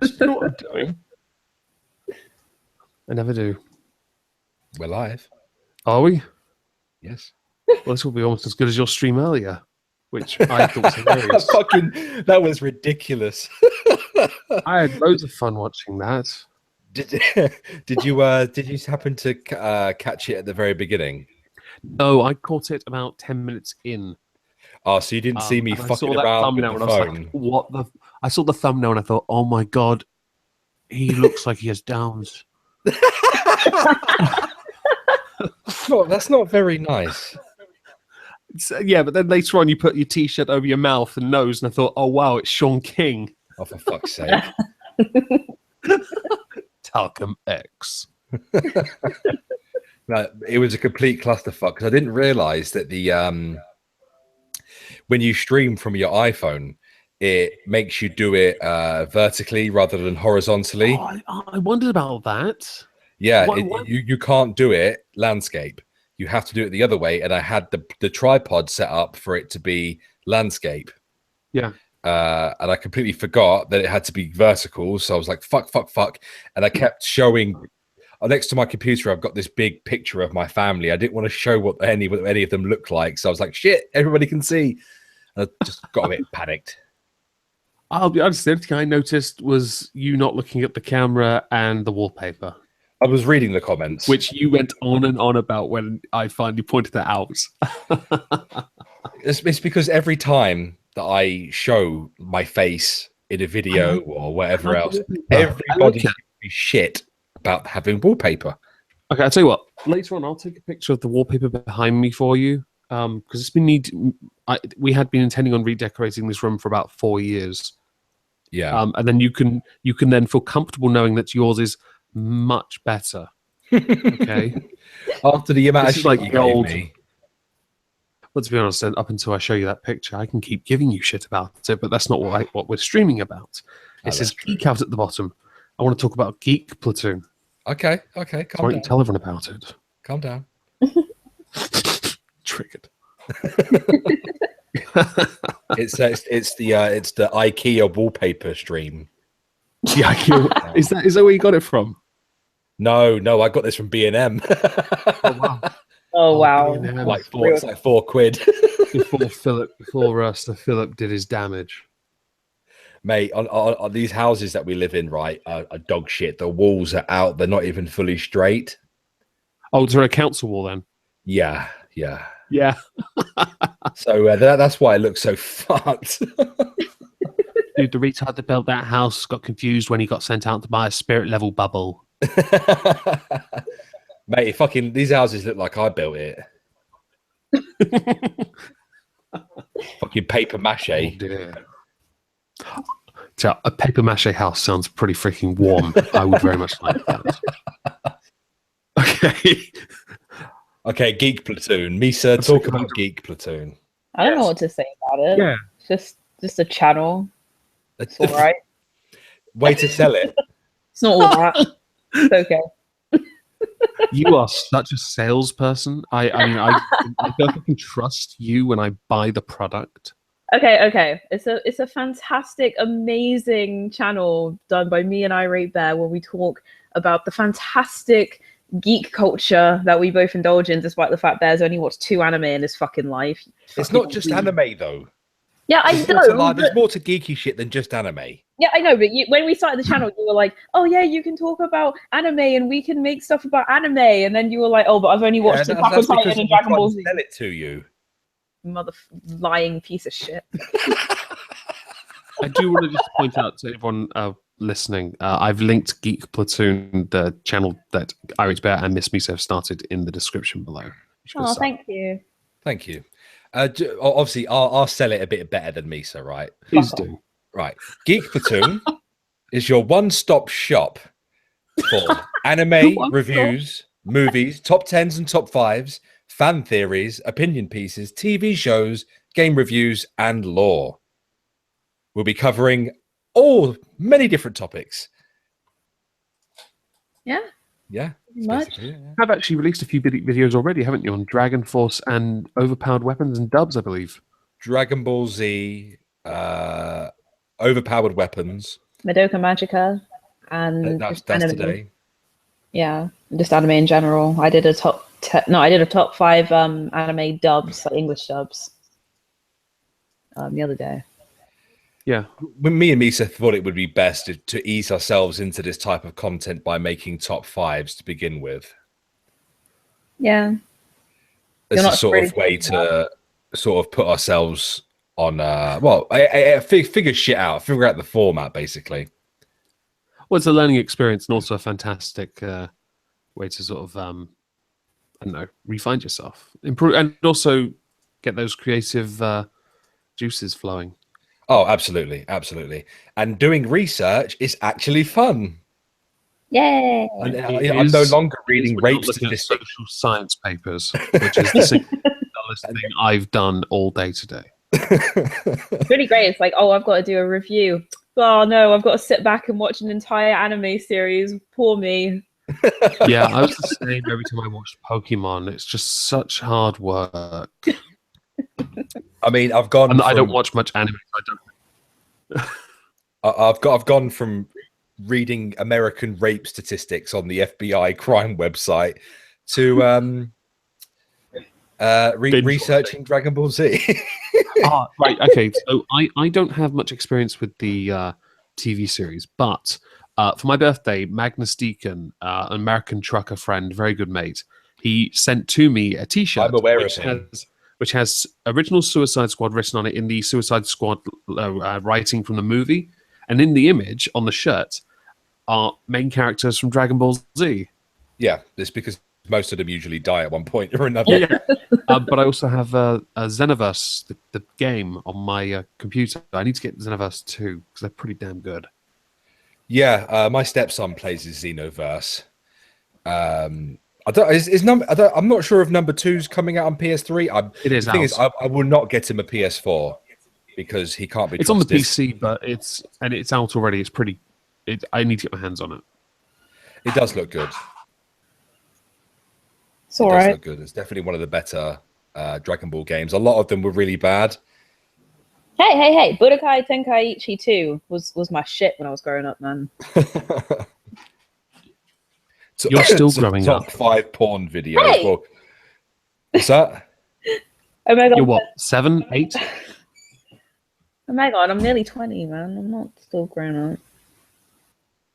You know what I'm doing? I never do. We're live. Are we? Yes. Well, this will be almost as good as your stream earlier, which I thought was hilarious. That was ridiculous. I had loads of fun watching that. Did you happen to catch it at the very beginning? No, I caught it about 10 minutes in. Oh, so you didn't see me fucking that around with thumbnail the and I was phone? like, what the? I saw the thumbnail and I thought, oh my god, he looks like he has Downs. Oh, that's not very nice. Yeah, but then later on you put your t-shirt over your mouth and nose, and I thought, oh wow, it's Sean King. Oh, for fuck's sake. Talcum X. No, it was a complete clusterfuck because I didn't realize that the when you stream from your iPhone, it makes you do it vertically rather than horizontally. Oh, I wondered about that. Yeah, you can't do it landscape. You have to do it the other way. And I had the tripod set up for it to be landscape. Yeah. And I completely forgot that it had to be vertical. So I was like, fuck. And I kept showing next to my computer, I've got this big picture of my family. I didn't want to show what any of them look like. So I was like, shit, everybody can see. And I just got a bit panicked. I'll be honest, the only thing I noticed was you not looking at the camera and the wallpaper. I was reading the comments. Which you went on and on about when I finally pointed that out. It's because every time that I show my face in a video or whatever else, everybody gives me shit about having wallpaper. Okay, I'll tell you what. Later on, I'll take a picture of the wallpaper behind me for you. Because it's been we had been intending on redecorating this room for about 4 years. Yeah. And then you can then feel comfortable knowing that yours is much better. Okay. After the amount of shit like you gave me. Well, to be honest, up until I show you that picture, I can keep giving you shit about it, but that's not what we're streaming about. It says Geek out at the bottom. I want to talk about Geek Platoon. Okay. Why don't you tell everyone about it? Calm down. Triggered. It's the IKEA wallpaper stream. The IKEA is that where you got it from? No, I got this from B&M. Oh wow! Oh wow! It's like £4 before Sir Philip did his damage. Mate, on these houses that we live in, right, are dog shit. The walls are out; they're not even fully straight. Oh, is there a council wall then? Yeah. So that's why it looks so fucked. Dude, the retard that built that house got confused when he got sent out to buy a spirit level bubble. Mate, these houses look like I built it. Fucking paper mache. Oh, dear. So a paper mache house sounds pretty freaking warm. I would very much like that. Okay, Geek Platoon. Misa, talk about Geek Platoon. I don't know what to say about it. Yeah. Just a channel. It's all right. Way to sell it. It's not all that. It's okay. You are such a salesperson. I mean, I feel like I can trust you when I buy the product. Okay. It's a fantastic, amazing channel done by me and Irate Bear where we talk about the fantastic geek culture that we both indulge in, despite the fact Bear's only watched 2 anime in his fucking life. It's not just anime, though. Yeah, I know. There's more to geeky shit than just anime. Yeah, I know, but when we started the channel, you were like, "Oh yeah, you can talk about anime and we can make stuff about anime," and then you were like, "Oh, but I've only watched Attack on Titan and Dragon Ball Z." Sell it to you, lying piece of shit. I do want to just point out to everyone listening, I've linked Geek Platoon, the channel that Irate Bear and Miss Misa have started, in the description below. Oh, thank you. Thank you. Obviously, I'll sell it a bit better than Misa, right? Please do. Right. Geek Platoon is your one-stop shop for anime reviews, movies, top 10s and top 5s, fan theories, opinion pieces, TV shows, game reviews, and lore. We'll be covering many different topics. Yeah. Yeah. Much. I've actually released a few videos already, haven't you, on Dragon Force and overpowered weapons and dubs, I believe. Dragon Ball Z, overpowered weapons, Madoka Magica, and That's just anime. today. Yeah, just anime in general. I did a I did a top 5 anime dubs, like English dubs, the other day. Yeah. When me and Misa thought it would be best to ease ourselves into this type of content by making top 5s to begin with. Yeah. It's a sort of way to sort of put ourselves on, figure shit out, figure out the format, basically. Well, it's a learning experience and also a fantastic way to sort of, I don't know, refine yourself, improve, and also get those creative juices flowing. Oh, absolutely, absolutely. And doing research is actually fun. Yay! I'm no longer reading rape statistics. Social science papers, which is the single dullest thing I've done all day today. It's really great. It's like, oh, I've got to do a review. Oh no, I've got to sit back and watch an entire anime series. Poor me. Yeah, I was the same every time I watched Pokemon. It's just such hard work. I mean, I've gone. I don't watch much anime. I've gone from reading American rape statistics on the FBI crime website to researching Dragon Ball Z. Right. Okay. So I don't have much experience with the TV series, but for my birthday, Magnus Deacon, an American trucker friend, very good mate, he sent to me a T-shirt. I'm aware of him. Which has original Suicide Squad written on it in the Suicide Squad writing from the movie. And in the image on the shirt are main characters from Dragon Ball Z. Yeah, it's because most of them usually die at one point or another. Yeah. But I also have a Xenoverse, the game, on my computer. I need to get Xenoverse 2 because they're pretty damn good. Yeah, my stepson plays his Xenoverse. I'm not sure if number 2's coming out on PS3. It is. The thing is, I will not get him a PS4 because he can't be. It's trusted. On the PC, but it's out already. It's pretty. I need to get my hands on it. It does look good. It's all right. Does look good. It's definitely one of the better Dragon Ball games. A lot of them were really bad. Hey! Budokai Tenkaichi 2 was my shit when I was growing up, man. You're still growing top up. Top 5 porn videos. Hey! Well, what's that? Oh my god! You're what? 7, 8? Oh my god! I'm nearly 20, man. I'm not still grown up.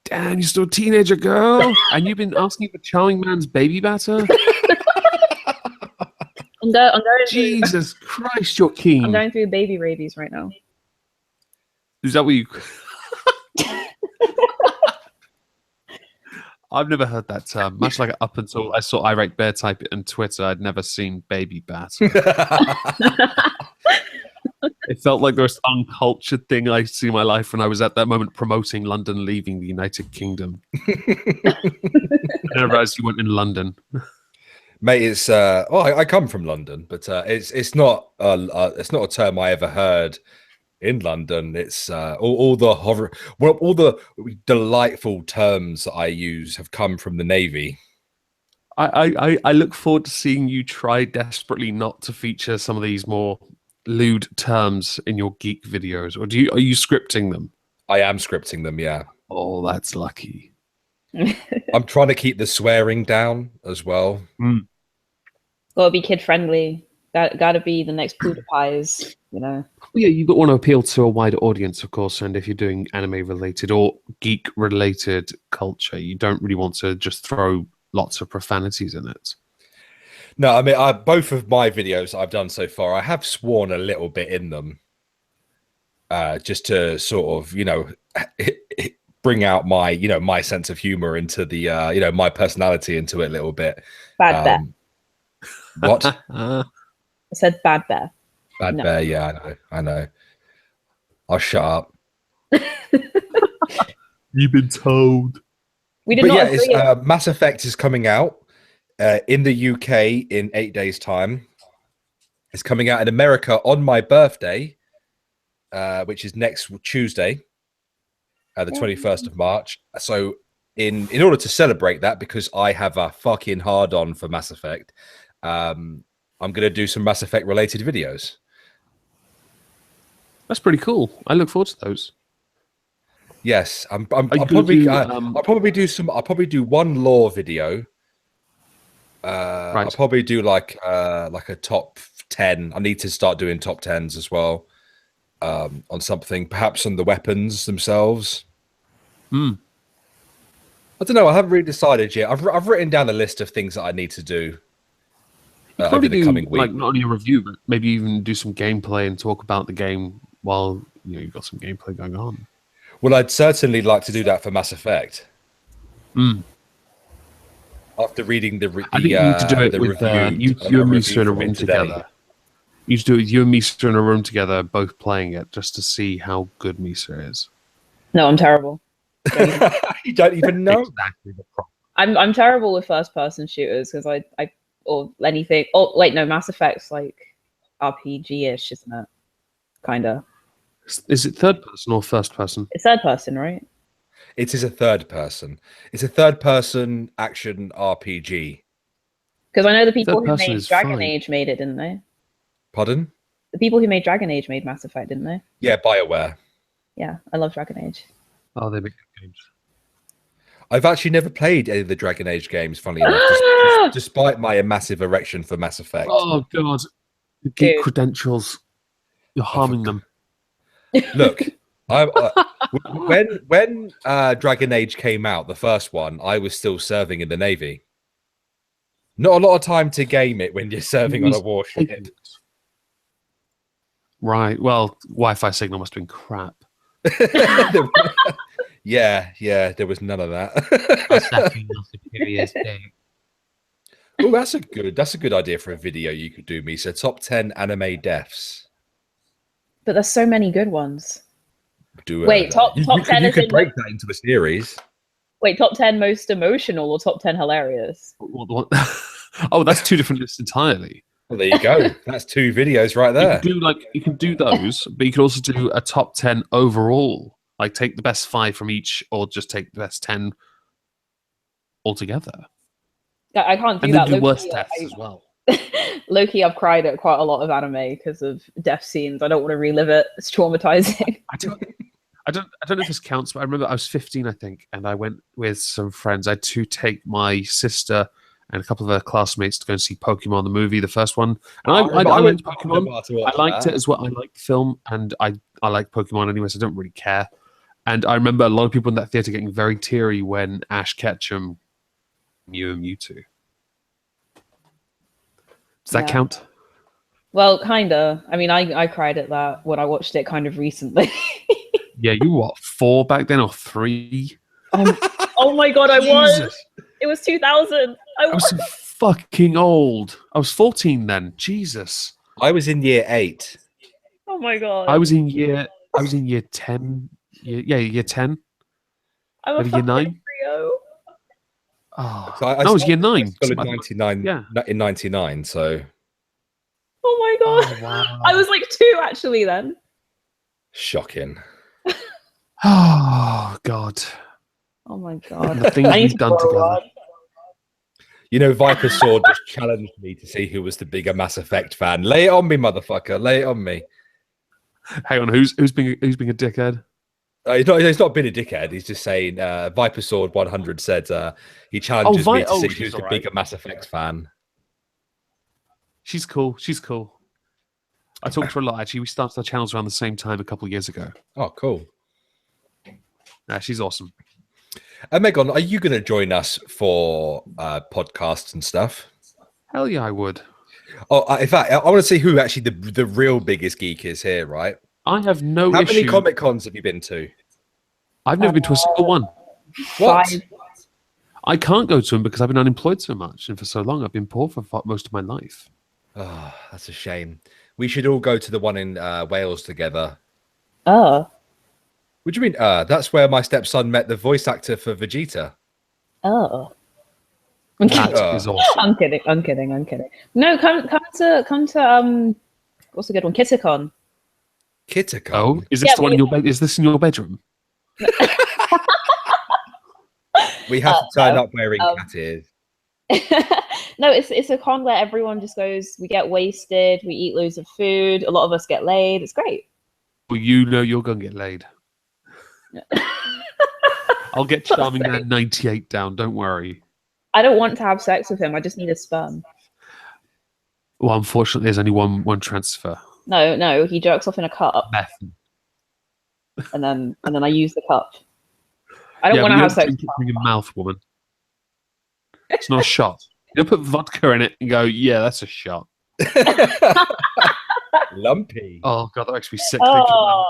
Damn, you're still a teenager, girl, and you've been asking for Charming Man's baby batter. I'm going. Jesus Christ, you're keen. I'm going through baby rabies right now. Is that what you? I've never heard that term. Much like up until I saw Irate Bear type it on Twitter, I'd never seen baby bat. It felt like the most uncultured thing I see in my life when I was at that moment promoting London leaving the United Kingdom. I realized you weren't in London. Mate, it's I come from London, but it's not a term I ever heard in London. It's all the delightful terms that I use have come from the Navy. I look forward to seeing you try desperately not to feature some of these more lewd terms in your geek videos, or are you scripting them? I am scripting them, yeah. Oh, that's lucky. I'm trying to keep the swearing down as well. Gotta be kid friendly. Gotta be the next PewDiePies, you know. Well, yeah, you want to appeal to a wider audience, of course, and if you're doing anime related or geek related culture, you don't really want to just throw lots of profanities in it. No, I mean, both of my videos I've done so far, I have sworn a little bit in them, just to sort of, bring out my, my sense of humor into the, my personality into it a little bit. Bad Bear. What? I said Bad Bear. Bad Bear, yeah, I know. I'll shut up. You've been told. We did not agree. Mass Effect is coming out in the UK in 8 days' time. It's coming out in America on my birthday, which is next Tuesday, the 21st of March. So in order to celebrate that, because I have a fucking hard-on for Mass Effect, I'm going to do some Mass Effect related videos. That's pretty cool. I look forward to those. Yes, Are you I'll gonna probably do, I'll probably do some. I'll probably do one lore video. I'll right? probably do like a top 10. I need to start doing top 10s as well. On something, perhaps on the weapons themselves. Hmm. I don't know. I haven't really decided yet. I've written down a list of things that I need to do You could over probably the do coming week. like not only a review, but maybe even do some gameplay and talk about the game while you've got some gameplay going on. Well, I'd certainly like to do that for Mass Effect. Mm. After reading the I think you need to do it with review, you and review Misa in a from him room today. together. You should do it with you and Misa in a room together, both playing it, just to see how good Misa is. No, I'm terrible. You don't even know. Exactly the problem. I'm terrible with first person shooters because I or anything. Oh wait, no, Mass Effect's like RPG-ish, isn't it? Kinda. Is it third person or first person? It's third person, right? It is a third person. It's a third person action RPG. Because I know the people Third who person made is Dragon fine. Age made it, didn't they? Pardon? The people who made Dragon Age made Mass Effect, didn't they? Yeah, BioWare. Yeah, I love Dragon Age. Oh, they make good games. I've actually never played any of the Dragon Age games, funnily enough, despite my massive erection for Mass Effect. Oh god, the geek Dude. credentials. You're harming them. Look, when Dragon Age came out, the first one, I was still serving in the Navy. Not a lot of time to game it when you're serving on a warship. Right. Well, Wi-Fi signal must have been crap. Yeah, there was none of that. Oh, that's a good idea for a video you could do, Misa. Top 10 anime deaths. But there's so many good ones. Wait, top 10 you is could in break that into a series. Wait, top 10 most emotional or top 10 hilarious? Oh, that's two different lists entirely. Well, there you go. That's 2 videos right there. You can do those, but you can also do a top 10 overall. Like take the best 5 from each, or just take the best 10 altogether. I can't do And that. then do worst deaths as well. Low-key, I've cried at quite a lot of anime because of death scenes. I don't want to relive it. It's traumatizing. I don't know if this counts, but I remember I was 15, I think, and I went with some friends. I had to take my sister and a couple of her classmates to go and see Pokemon the movie, the first one. And I liked Pokemon. I liked it as well. I liked the film, and I like Pokemon anyway, so I don't really care. And I remember a lot of people in that theater getting very teary when Ash Ketchum, Mew and Mewtwo. Does that count? Well, kinda. I mean, I cried at that when I watched it kind of recently. Yeah, you were what, 4 back then or 3? Oh my god, I was. It was 2000. I was so fucking old. I was 14 then. Jesus. I was in year 8. Oh my god. I was in year 10. Year 10. I'm a Maybe year 9. Rio. Oh, So I was year 9. In 99. Yeah. In 99. So. Oh my god. Oh, wow. I was like 2 actually then. Shocking. Oh god. Oh my god. The things we've done together. You know, Viper Sword just challenged me to see who was the bigger Mass Effect fan. Lay it on me, motherfucker. Lay it on me. Hang on, who's being a dickhead? He's not been a dickhead. He's just saying Viper Sword 100 said he challenges me to see who's the bigger Mass Effect fan. She's cool. I talked to her a lot, actually. We started our channels around the same time a couple of years ago. Oh, cool. Yeah, she's awesome. Omegon, are you going to join us for podcasts and stuff? Hell yeah, I would. Oh, in fact, I want to see who actually the real biggest geek is here, right? I have no issue. How many Comic Cons have you been to? I've never been to a single one. What? 5. I can't go to them because I've been unemployed so much and for so long. I've been poor for most of my life. Oh, that's a shame. We should all go to the one in Wales together. Oh. What do you mean? That's where my stepson met the voice actor for Vegeta. Oh. That is awesome. I'm kidding. No, come to what's a good one? Kitacon. Kitacon? Oh, is this the one in your bed? Is this in your bedroom? We have to turn up wearing cat ears. No, it's a con where everyone just goes, we get wasted, we eat loads of food, a lot of us get laid. It's great. Well, you know you're going to get laid. I'll get Charming Man 98 down. Don't worry. I don't want to have sex with him. I just need his sperm. Well, unfortunately, there's only one transfer. No, he jerks off in a cup, Meth. and then I use the cup. I don't want to have sex. Drink it from your mouth, woman. It's not a shot. You don't put vodka in it and go, yeah, that's a shot. Lumpy. Oh god, that makes me sick. Oh.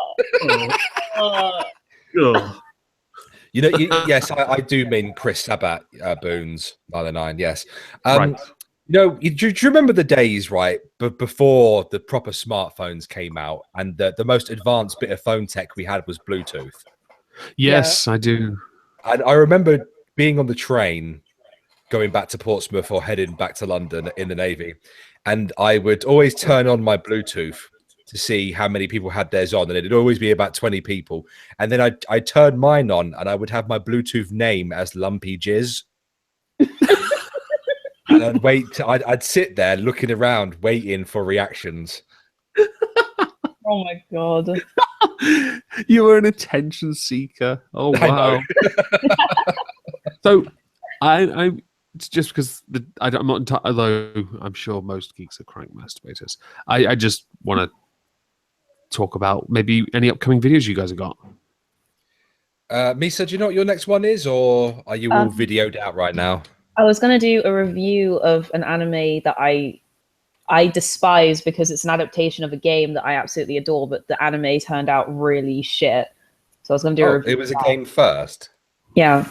You know, yes, I do mean Chris Sabat Boons 99. Yes. Right. You know, do you remember the days, right, before the proper smartphones came out, and the most advanced bit of phone tech we had was Bluetooth? Yes, I do. And I remember being on the train going back to Portsmouth or heading back to London in the Navy, and I would always turn on my Bluetooth to see how many people had theirs on, and it'd always be about 20 people. And then I'd turn mine on, and I would have my Bluetooth name as Lumpy Jizz. And I'd wait. I'd sit there looking around, waiting for reactions. Oh my god! You were an attention seeker. Oh wow! So, I it's just because I'm not. Although I'm sure most geeks are crank masturbators. I just want to talk about maybe any upcoming videos you guys have got. Misa, do you know what your next one is, or are you all videoed out right now? I was going to do a review of an anime that I despise because it's an adaptation of a game that I absolutely adore, but the anime turned out really shit. So I was going to do a review. It was a game first? Yeah.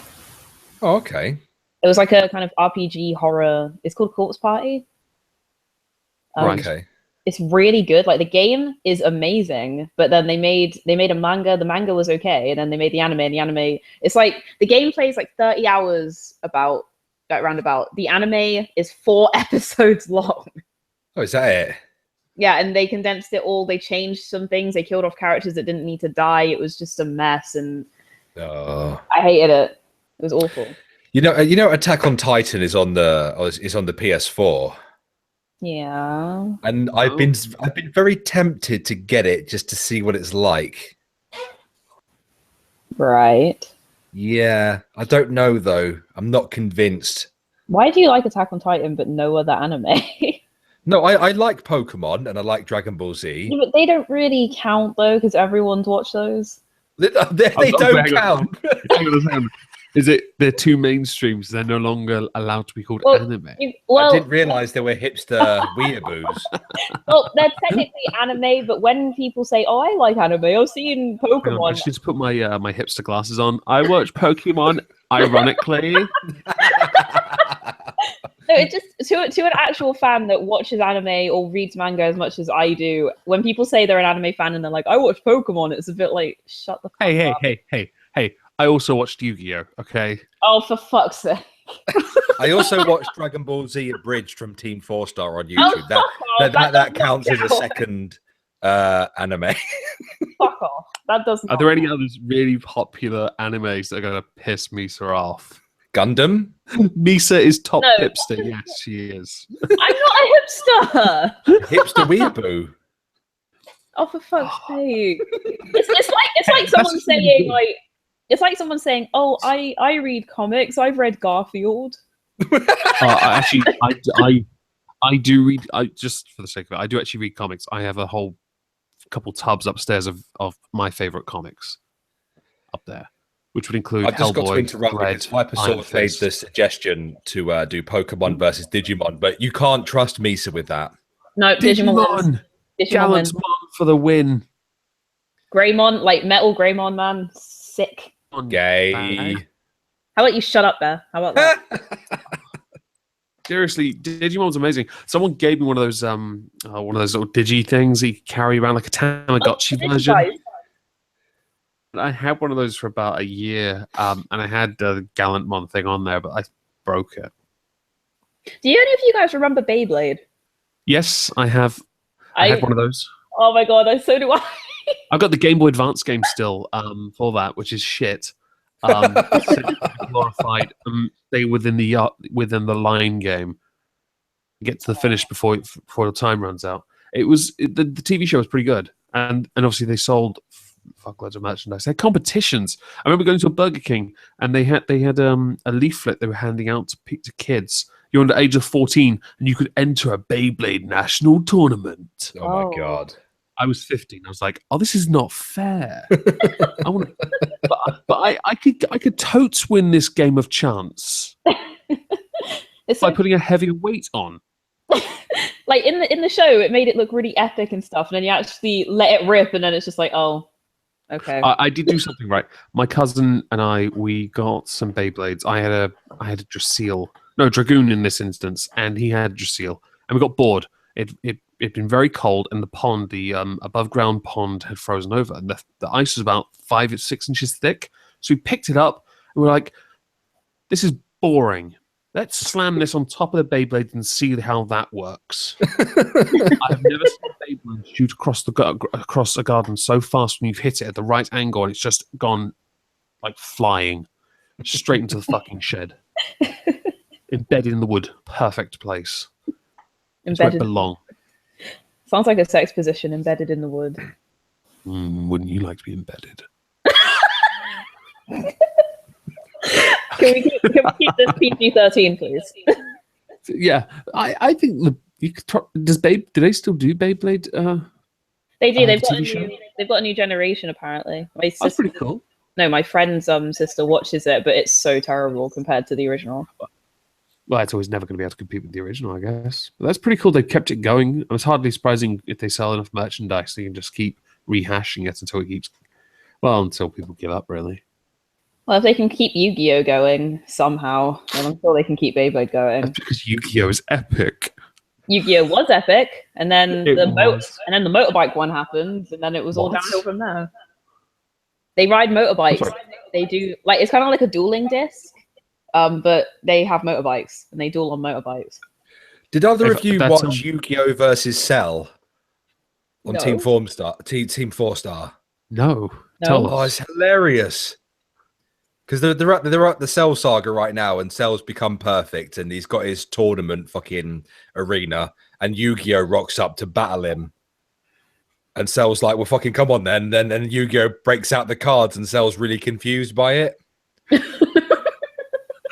Oh, okay. It was like a kind of RPG horror. It's called Corpse Party. Right. Okay. It's really good. Like the game is amazing, but then they made a manga. The manga was okay, and then they made the anime. And the anime, it's like the gameplay is like 30 hours roundabout. The anime is 4 episodes long. Oh, is that it? Yeah, and they condensed it all. They changed some things. They killed off characters that didn't need to die. It was just a mess, and I hated it. It was awful. You know, Attack on Titan is on the PS4. Yeah. And I've been very tempted to get it just to see what it's like. Right. Yeah, I don't know though. I'm not convinced. Why do you like Attack on Titan but no other anime? No, I like Pokemon and I like Dragon Ball Z. Yeah, but they don't really count though, because everyone's watched those. They don't count. Hang on. Is it they're too mainstream, so they're no longer allowed to be called anime? I didn't realize there were hipster weeaboos. Well, they're technically anime, but when people say, "Oh, I like anime," I've seen Pokemon. I should just put my my hipster glasses on. I watch Pokemon, ironically. No, it just to an actual fan that watches anime or reads manga as much as I do. When people say they're an anime fan and they're like, "I watch Pokemon," it's a bit like, "Shut the fuck up." Hey! I also watched Yu-Gi-Oh. Okay. Oh, for fuck's sake! I also watched Dragon Ball Z abridged from Team 4-Star on YouTube. That counts as a second anime. Fuck off! That doesn't. Are there any others really popular animes that are gonna piss Misa off? Gundam? Misa is top hipster. Yes, she is. I'm not a hipster. Hipster weeaboo. Oh, for fuck's sake! It's like someone saying like. It's like someone saying, "Oh, I read comics. I've read Garfield." I do read. Just for the sake of it, I do actually read comics. I have a whole couple tubs upstairs of my favorite comics up there, which would include. I've just got to interrupt Red, because Viper sort of made the suggestion to do Pokemon versus Digimon, but you can't trust Misa with that. No, Digimon. Gallant Mon for the win. Greymon, like Metal Greymon, man, sick. Gay. How about you shut up there? How about that? Seriously, Digimon's amazing. Someone gave me one of those little digi things you carry around like a Tamagotchi version. I had one of those for about a year, and I had the Gallant Mon thing on there, but I broke it. Do you know if you guys remember Beyblade? Yes, I have. I had one of those. Oh my god, so do I. I've got the Game Boy Advance game still for that, which is shit. Glorified. Stay within the line game. Get to the finish before the time runs out. The TV show was pretty good, and obviously they sold fuckloads of merchandise. They had competitions. I remember going to a Burger King and they had a leaflet they were handing out to kids. You're under the age of 14 and you could enter a Beyblade national tournament. Oh my god. I was 15. I was like, oh, this is not fair. I want to, but I could totes win this game of chance by putting a heavier weight on. Like in the show, it made it look really epic and stuff, and then you actually let it rip, and then it's just like, oh, okay. I did do something right. My cousin and we got some Beyblades. I had a Dragoon in this instance, and he had a Drasil, and we got bored. It'd been very cold, and the pond, the above ground pond, had frozen over, and the ice was about 5 or 6 inches thick. So we picked it up, and we're like, "This is boring. Let's slam this on top of the Beyblade and see how that works." I've never seen a Beyblade shoot across a garden so fast when you've hit it at the right angle, and it's just gone like flying straight into the fucking shed, embedded in the wood, perfect place. It's where it belongs. Sounds like a sex position, embedded in the wood. Wouldn't you like to be embedded? Can we keep this PG-13, please? Yeah, I think do they still do Beyblade? They do. They've got a new generation apparently. My sister, that's pretty cool. No, my friend's sister watches it, but it's so terrible compared to the original. Well, it's always never going to be able to compete with the original, I guess. But that's pretty cool. They've kept it going. It's hardly surprising if they sell enough merchandise, they can just keep rehashing it until people give up, really. Well, if they can keep Yu-Gi-Oh going somehow, then I'm sure they can keep Beyblade going. That's because Yu-Gi-Oh is epic. Yu-Gi-Oh was epic, and then the motorbike one happened, and then it was all downhill from there. They ride motorbikes. They do it's kind of like a dueling disc, but they have motorbikes and they duel on motorbikes. Did either of you watch Yu-Gi-Oh versus Cell on Team 4-Star? No. Tell us. Oh, it's hilarious. Because they're at the Cell saga right now, and Cell's become perfect, and he's got his tournament fucking arena, and Yu-Gi-Oh rocks up to battle him, and Cell's like, "Well, fucking come on then." Then Yu-Gi-Oh breaks out the cards, and Cell's really confused by it, and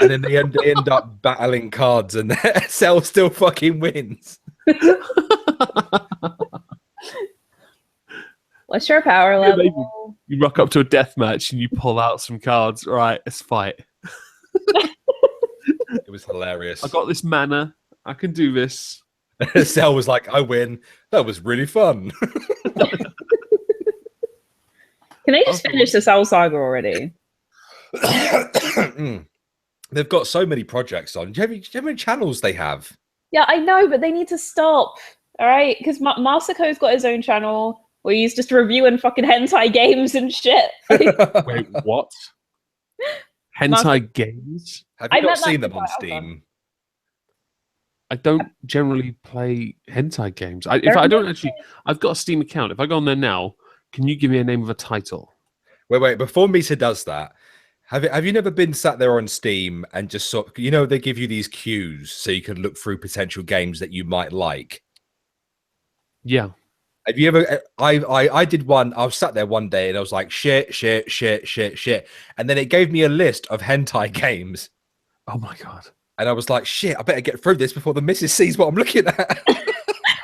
then they end up battling cards, and Cell still fucking wins. What's your power level? You rock up to a death match and you pull out some cards. Right, let's fight. It was hilarious. I got this mana. I can do this. Cell was like, "I win. That was really fun." Can they just finish the Cell saga already? They've got so many projects on. Do you know how many channels they have? Yeah, I know, but they need to stop. All right, because Masako's got his own channel. Where he's just reviewing fucking hentai games and shit. Wait, what? Hentai games? Have you not seen them on Steam? I don't generally play hentai games. I've got a Steam account. If I go on there now, can you give me a name of a title? Wait. Before Misa does that, have you never been sat there on Steam and just they give you these cues so you can look through potential games that you might like? Yeah. Have you ever? I did one. I was sat there one day and I was like, shit, and then it gave me a list of hentai games. Oh my god! And I was like, shit, I better get through this before the missus sees what I'm looking at.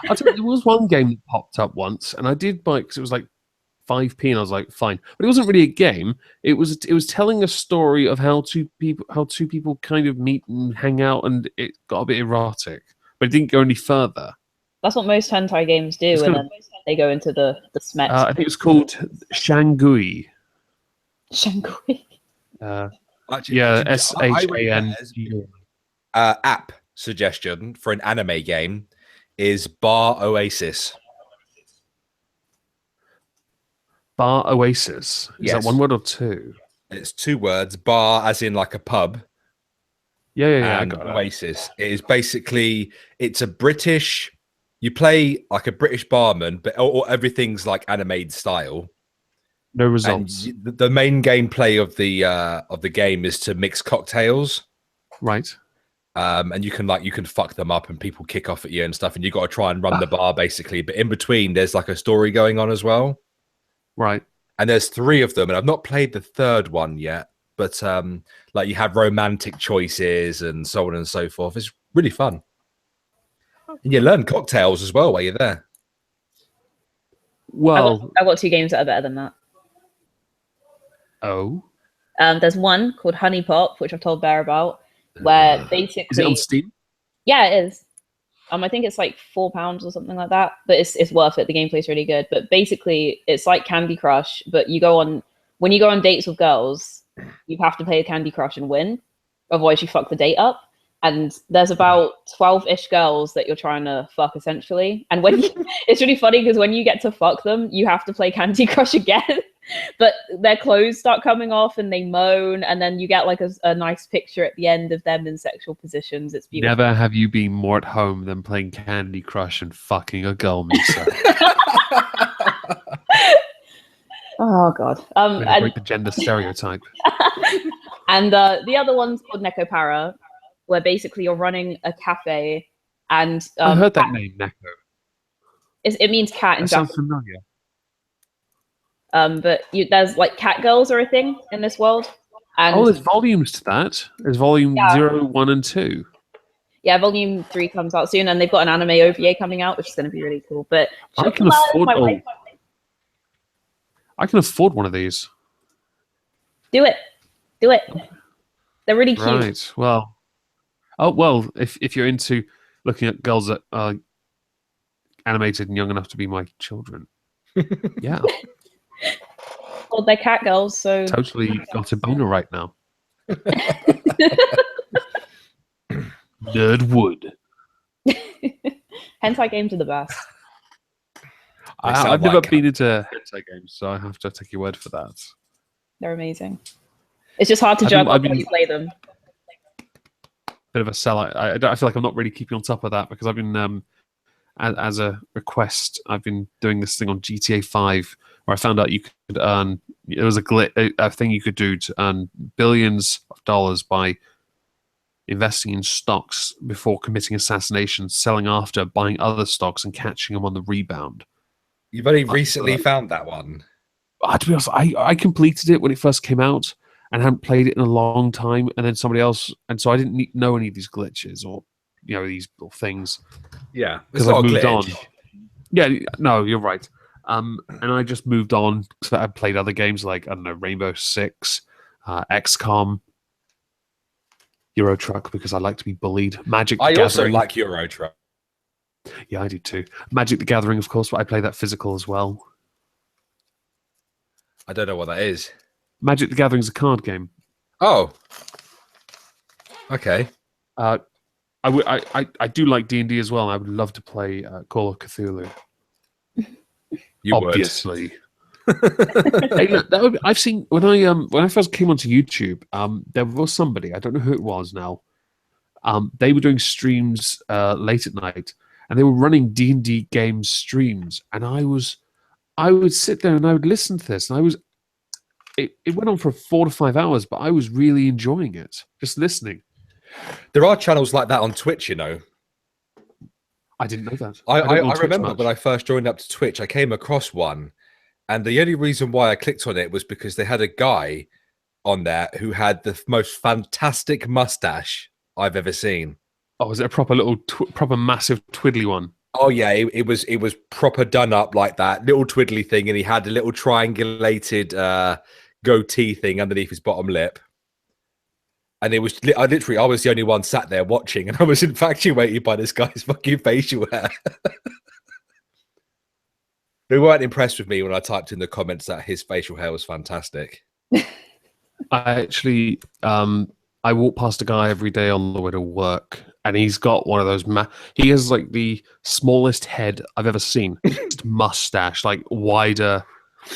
I'll tell you, there was one game that popped up once, and I did buy it because it was like 5p, and I was like, fine, but it wasn't really a game. It was telling a story of how two people kind of meet and hang out, and it got a bit erotic, but it didn't go any further. That's what most hentai games do, and then they go into the smet. I think it's called Shangui. Shangui. Yeah, SHAN. App suggestion for an anime game is Bar Oasis. Bar Oasis. Is that one word or two? It's 2 words. Bar as in like a pub. Yeah. And Oasis. It is basically, it's a British. You play like a British barman, but everything's like animated style. No results. And the main gameplay of the game is to mix cocktails, right? And you can fuck them up, and people kick off at you and stuff, and you got to try and run the bar basically. But in between, there's like a story going on as well, right? and there's 3 of them, and I've not played the 3rd one yet. But like you have romantic choices and so on and so forth. It's really fun, and you learn cocktails as well while you're there. Well, I've got 2 games that are better than that. oh, There's one called Honey Pop, which I've told Bear about, where basically is it on Steam? Yeah, it is. I think it's like £4 or something like that, but it's worth it. The gameplay's really good. But basically, it's like Candy Crush, but when you go on dates with girls, you have to play a Candy Crush and win, otherwise you fuck the date up. And there's about 12-ish girls that you're trying to fuck essentially. And it's really funny because when you get to fuck them, you have to play Candy Crush again. But their clothes start coming off and they moan, and then you get like a nice picture at the end of them in sexual positions. It's beautiful. Never have you been more at home than playing Candy Crush and fucking a girl, Misa. Oh god. Break the gender stereotype. And the other one's called Neko Para, where basically you're running a cafe, and I heard that name, Neko. It means cat in That sounds Japanese. familiar. But there's like cat girls are a thing in this world. And there's volumes to that. There's volume 0, 1, and 2. Yeah, volume 3 comes out soon, and they've got an anime OVA coming out, which is going to be really cool. But I can afford one of these. Do it. They're really cute. Right. Well. If you're into looking at girls that are animated and young enough to be my children, yeah. Well, they're cat girls, so Totally got a boner right now. Nerdwood. hentai games are the best. I've never been into hentai games, so I have to take your word for that. They're amazing. It's just hard to juggle when you play them. Bit of a sell. I feel like I'm not really keeping on top of that because I've been, as a request, I've been doing this thing on GTA 5 where I found out you could earn. It was a thing you could do to earn billions of dollars by investing in stocks before committing assassinations, selling after, buying other stocks, and catching them on the rebound. You've only recently found that one. To be honest, I completed it when it first came out and hadn't played it in a long time, and then somebody else, and so I didn't know any of these glitches or these little things. Yeah, because I moved on. Yeah, no, you're right. And I just moved on because I played other games like Rainbow Six, XCOM, Euro Truck because I like to be bullied. Magic. I also like Euro Truck. Yeah, I do too. Magic the Gathering, of course, but I play that physical as well. I don't know what that is. Magic the Gathering is a card game. Oh, okay. I do like D&D as well. I would love to play Call of Cthulhu. You obviously. Hey, look, I've seen when I first came onto YouTube. There was somebody, I don't know who it was now. They were doing streams late at night, and they were running D&D game streams, and I would sit there and I would listen to this, and it went on for 4 to 5 hours, but I was really enjoying it, just listening. There are channels like that on Twitch, I didn't know that. I remember when I first joined up to Twitch, I came across one, and the only reason why I clicked on it was because they had a guy on there who had the most fantastic mustache I've ever seen. Oh, was it a proper proper massive twiddly one? Oh yeah, it was proper done up like that little twiddly thing, and he had a little triangulated goatee thing underneath his bottom lip. And it was I was the only one sat there watching, and I was infatuated by this guy's fucking facial hair. They weren't impressed with me when I typed in the comments that his facial hair was fantastic. I actually, I walk past a guy every day on the way to work, and he's got one of those. He has like the smallest head I've ever seen. Just mustache, like wider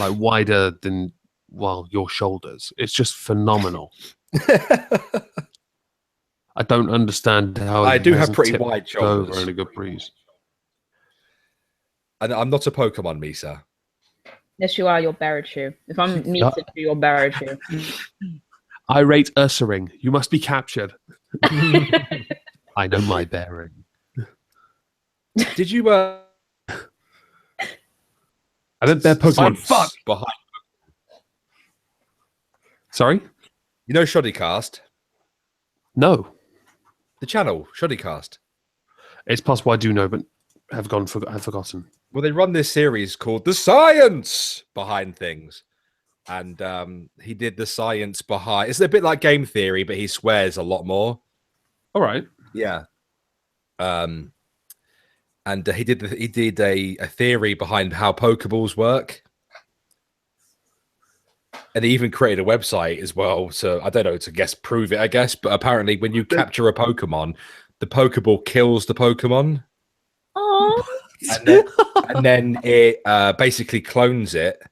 than your shoulders. It's just phenomenal. I don't understand how I do have pretty wide shoulders and a good breeze. And I'm not a Pokemon, Misa. Yes, you are. You're Barachu. If I'm Misa, you're Barachu. Irate Ursaring, you must be captured. I know my bearing. Did you? I bet they're Pokemon. Fuck behind. Sorry? You know Shoddycast? No. The channel, Shoddycast. It's possible I do know, but have forgotten. Well, they run this series called The Science Behind Things. And he did the science behind... It's a bit like game theory, but he swears a lot more. All right. Yeah. And he did a theory behind how Pokeballs work. And he even created a website as well. So I don't know, to prove it, I guess. But apparently when you capture a Pokemon, the Pokeball kills the Pokemon. Oh. And then it basically clones it.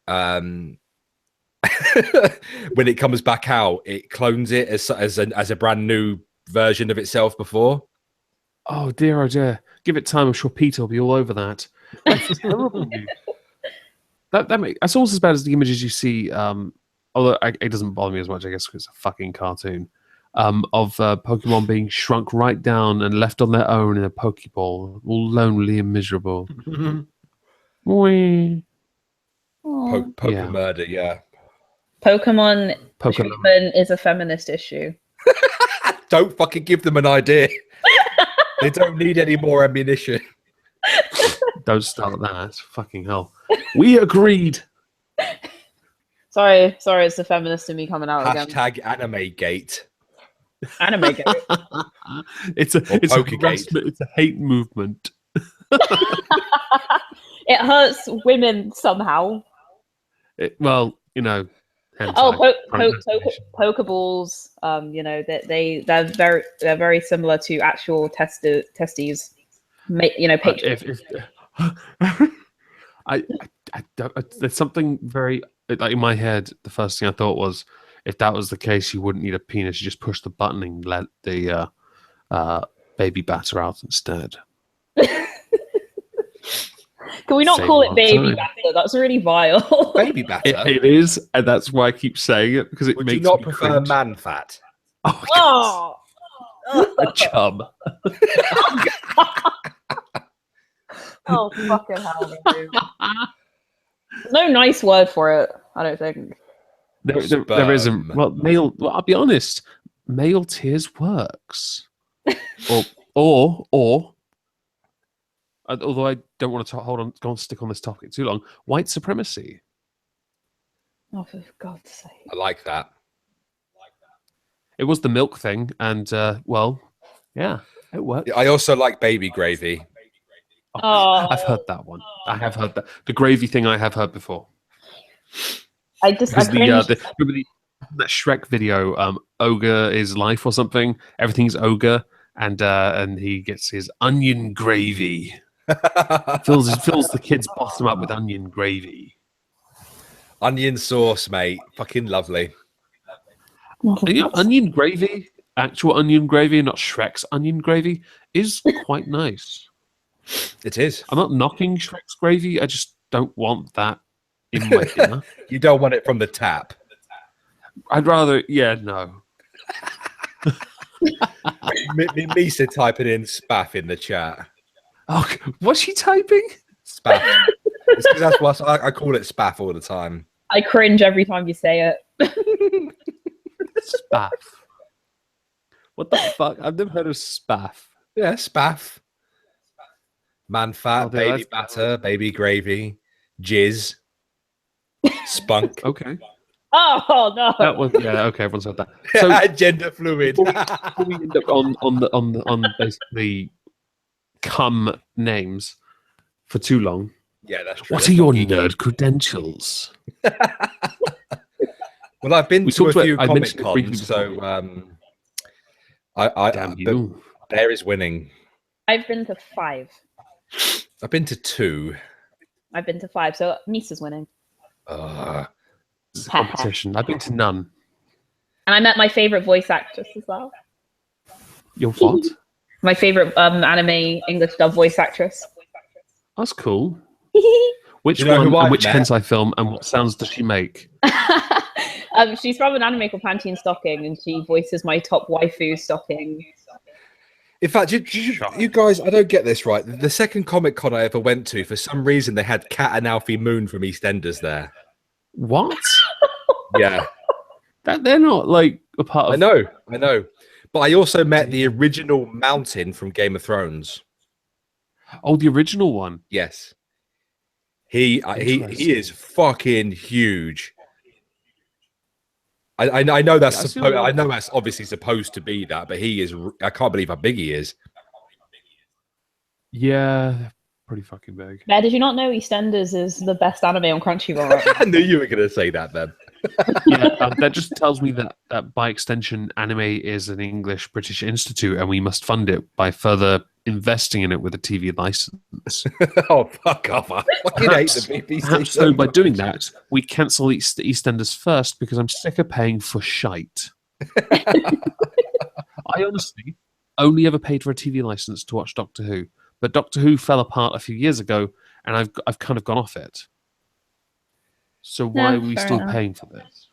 When it comes back out, it clones it as a brand new version of itself before. Oh dear. Give it time. I'm sure Peter will be all over that. That's terrible news. That's almost as bad as the images you see. Although it doesn't bother me as much, I guess, because it's a fucking cartoon. Of Pokemon being shrunk right down and left on their own in a Pokeball, all lonely and miserable. Wee. Murder, yeah. Pokemon treatment is a feminist issue. Don't fucking give them an idea. They don't need any more ammunition. Don't start that. Fucking hell. We agreed. Sorry, it's the feminist in me coming out again. Hashtag anime gate. Anime gate. It's a hate movement. It hurts women somehow. Well, you know. Pokeballs. You know they're very similar to actual testes. You know, I don't. There's something very like in my head. The first thing I thought was, if that was the case, you wouldn't need a penis. You just push the button and let the baby batter out instead. Can we not call it baby batter? That's really vile. Baby batter. It is, and that's why I keep saying it because it Would makes you not me prefer cringe. man fat? Oh, a chub. Oh fucking hell! Dude. There's no nice word for it. I don't think there isn't. Well, male. Well, I'll be honest. Male tears works. or although I don't want to stick on this topic too long. White supremacy. Oh, for God's sake! I like that. It was the milk thing, and well, yeah, it worked. I also like baby gravy. Oh. I've heard that one. I have heard that. The gravy thing I have heard before. Remember that Shrek video, Ogre is life or something. Everything's ogre, and he gets his onion gravy. fills the kid's bottom up with onion gravy. Onion sauce, mate. Fucking lovely. Onion gravy, actual onion gravy, not Shrek's onion gravy, is quite nice. It is. I'm not knocking Shrek's gravy. I just don't want that in my dinner. You don't want it from the tap. I'd rather, no. Misa typing in spaff in the chat. Oh, what's she typing? Spaff. It's 'cause that's what I call it spaff all the time. I cringe every time you say it. Spaff. What the fuck? I've never heard of spaff. Yeah, spaff. Man fat, baby batter, baby gravy, jizz, spunk. Okay. Oh no. That was okay. Everyone said that. So gender fluid. before we end up on basically cum names for too long. Yeah, that's true. What are your nerd credentials? Well, I've been to a few Comic Cons, so Damn you. Bear is winning. I've been to 5. I've been to 2. I've been to 5, so Misa's winning. It's a competition. I've been to none. And I met my favorite voice actress as well. Your what? My favorite anime English dub voice actress. That's cool. Which one and which hentai film and what sounds does she make? She's from an anime called Panty and Stocking, and she voices my top waifu Stocking. In fact, you guys, I don't get this right. The second Comic Con I ever went to, for some reason, they had Kat and Alfie Moon from EastEnders there. What? Yeah. That they're not like a part of. I know. But I also met the original Mountain from Game of Thrones. Oh, the original one. Yes. He is fucking huge. I know that's I know that's obviously supposed to be that, but he is. I can't believe how big he is. Yeah, pretty fucking big. Yeah, did you not know EastEnders is the best anime on Crunchyroll? Right I knew you were going to say that then. Yeah, that just tells me that by extension, anime is an English British institute, and we must fund it by further investing in it with a TV license. Oh, fuck off! I fucking hate the BBC. Perhaps so by doing that, we cancel EastEnders first because I'm sick of paying for shite. I honestly only ever paid for a TV license to watch Doctor Who, but Doctor Who fell apart a few years ago, and I've kind of gone off it. So why are we still paying for this?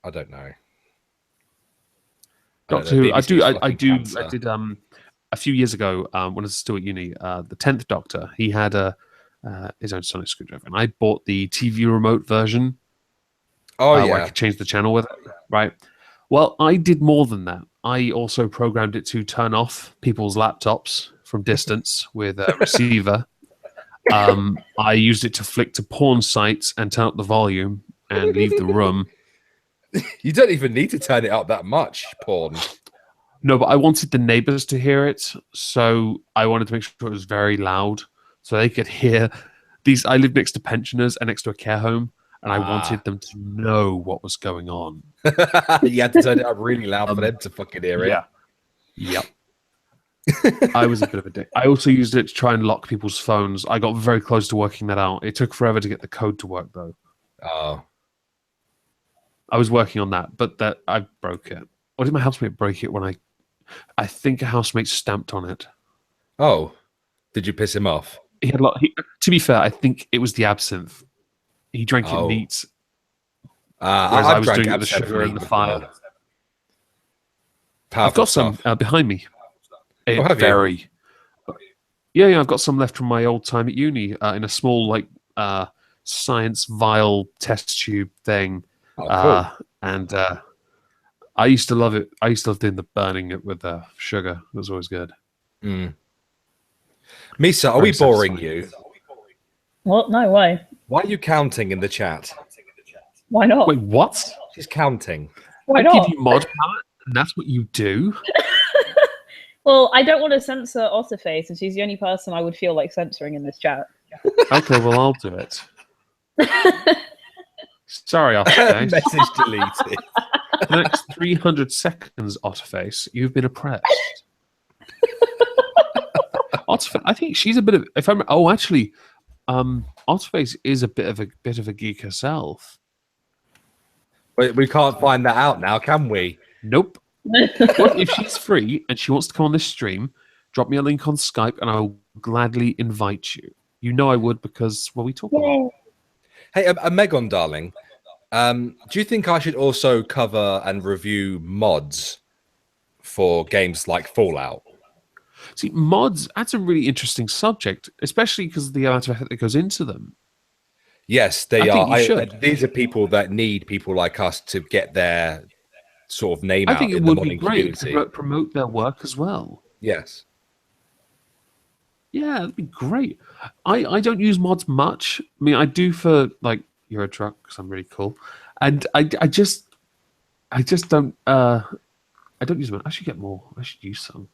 I don't know. Doctor Who. I did a few years ago when I was still at uni. The 10th Doctor. He had his own sonic screwdriver, and I bought the TV remote version. Oh yeah, where I could change the channel with it. Right. Well, I did more than that. I also programmed it to turn off people's laptops from distance with a receiver. I used it to flick to porn sites and turn up the volume and leave the room. You don't even need to turn it up that much, porn. No, but I wanted the neighbors to hear it, so I wanted to make sure it was very loud so they could hear these. I live next to pensioners and next to a care home, and I wanted them to know what was going on. You had to turn it up really loud for them to fucking hear it. Yeah. Yep. I was a bit of a dick. I also used it to try and lock people's phones. I got very close to working that out. It took forever to get the code to work, though. Oh. I was working on that, but that I broke it. Or did my housemate break it when I think a housemate stamped on it. Oh. Did you piss him off? He had a lot. To be fair, I think it was the absinthe. He drank it neat. Whereas I was doing it with the sugar and the fire. I've got some behind me. Very. Yeah, I've got some left from my old time at uni in a small science vial test tube thing. Cool. And I used to love it. I used to love doing the burning it with sugar. It was always good. Mm. Misa, are we boring you? What? No way. Why are you counting in the chat? Why not? Wait, what? She's counting. Why I not? give you mod power, and that's what you do? Well, I don't want to censor Otterface, and she's the only person I would feel like censoring in this chat. Okay, well, I'll do it. Sorry, Otterface. Message deleted. For the next 300 seconds, Otterface, you've been oppressed. Otterface, I think she's a bit of. If I'm. Oh, actually, Otterface is a bit of a geek herself. We can't find that out now, can we? Nope. Well, if she's free and she wants to come on this stream, drop me a link on Skype, and I will gladly invite you. You know I would because we talk a lot. Hey, Omegon, darling. Do you think I should also cover and review mods for games like Fallout? See, mods, that's a really interesting subject, especially because of the amount of effort that goes into them. Yes, they are. These are people that need people like us to get their sort of name out. I think it in the would be modding great community. to promote their work as well. Yes. Yeah, that'd be great. I don't use mods much. I mean, I do for like Euro Truck because I'm really cool, and I just don't I don't use them. I should get more. I should use some.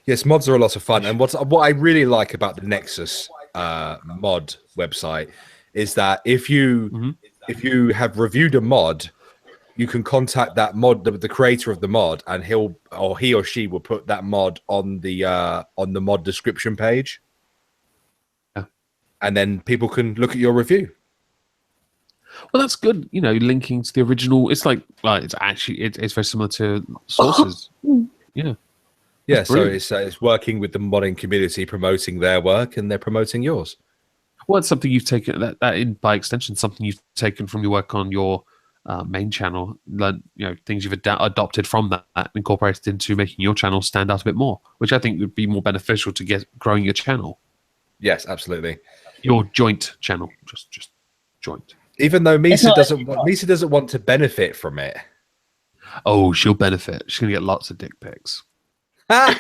Yes, mods are a lot of fun, and what I really like about the Nexus mod website is that if you have reviewed a mod, you can contact that mod, the creator of the mod, and he or she will put that mod on the mod description page. Yeah. And then people can look at your review. Well, that's good. You know, linking to the original. It's like, it's actually it's very similar to sources. Yeah. Yeah. So it's working with the modding community, promoting their work, and they're promoting yours. Well, it's something you've taken that by extension, something you've taken from your work on your main channel, things you've adopted from that, incorporated into making your channel stand out a bit more, which I think would be more beneficial to get growing your channel. Yes, absolutely. Your joint channel, just joint. Even though It's not- Misa doesn't want to benefit from it. Oh, she'll benefit. She's gonna get lots of dick pics. I've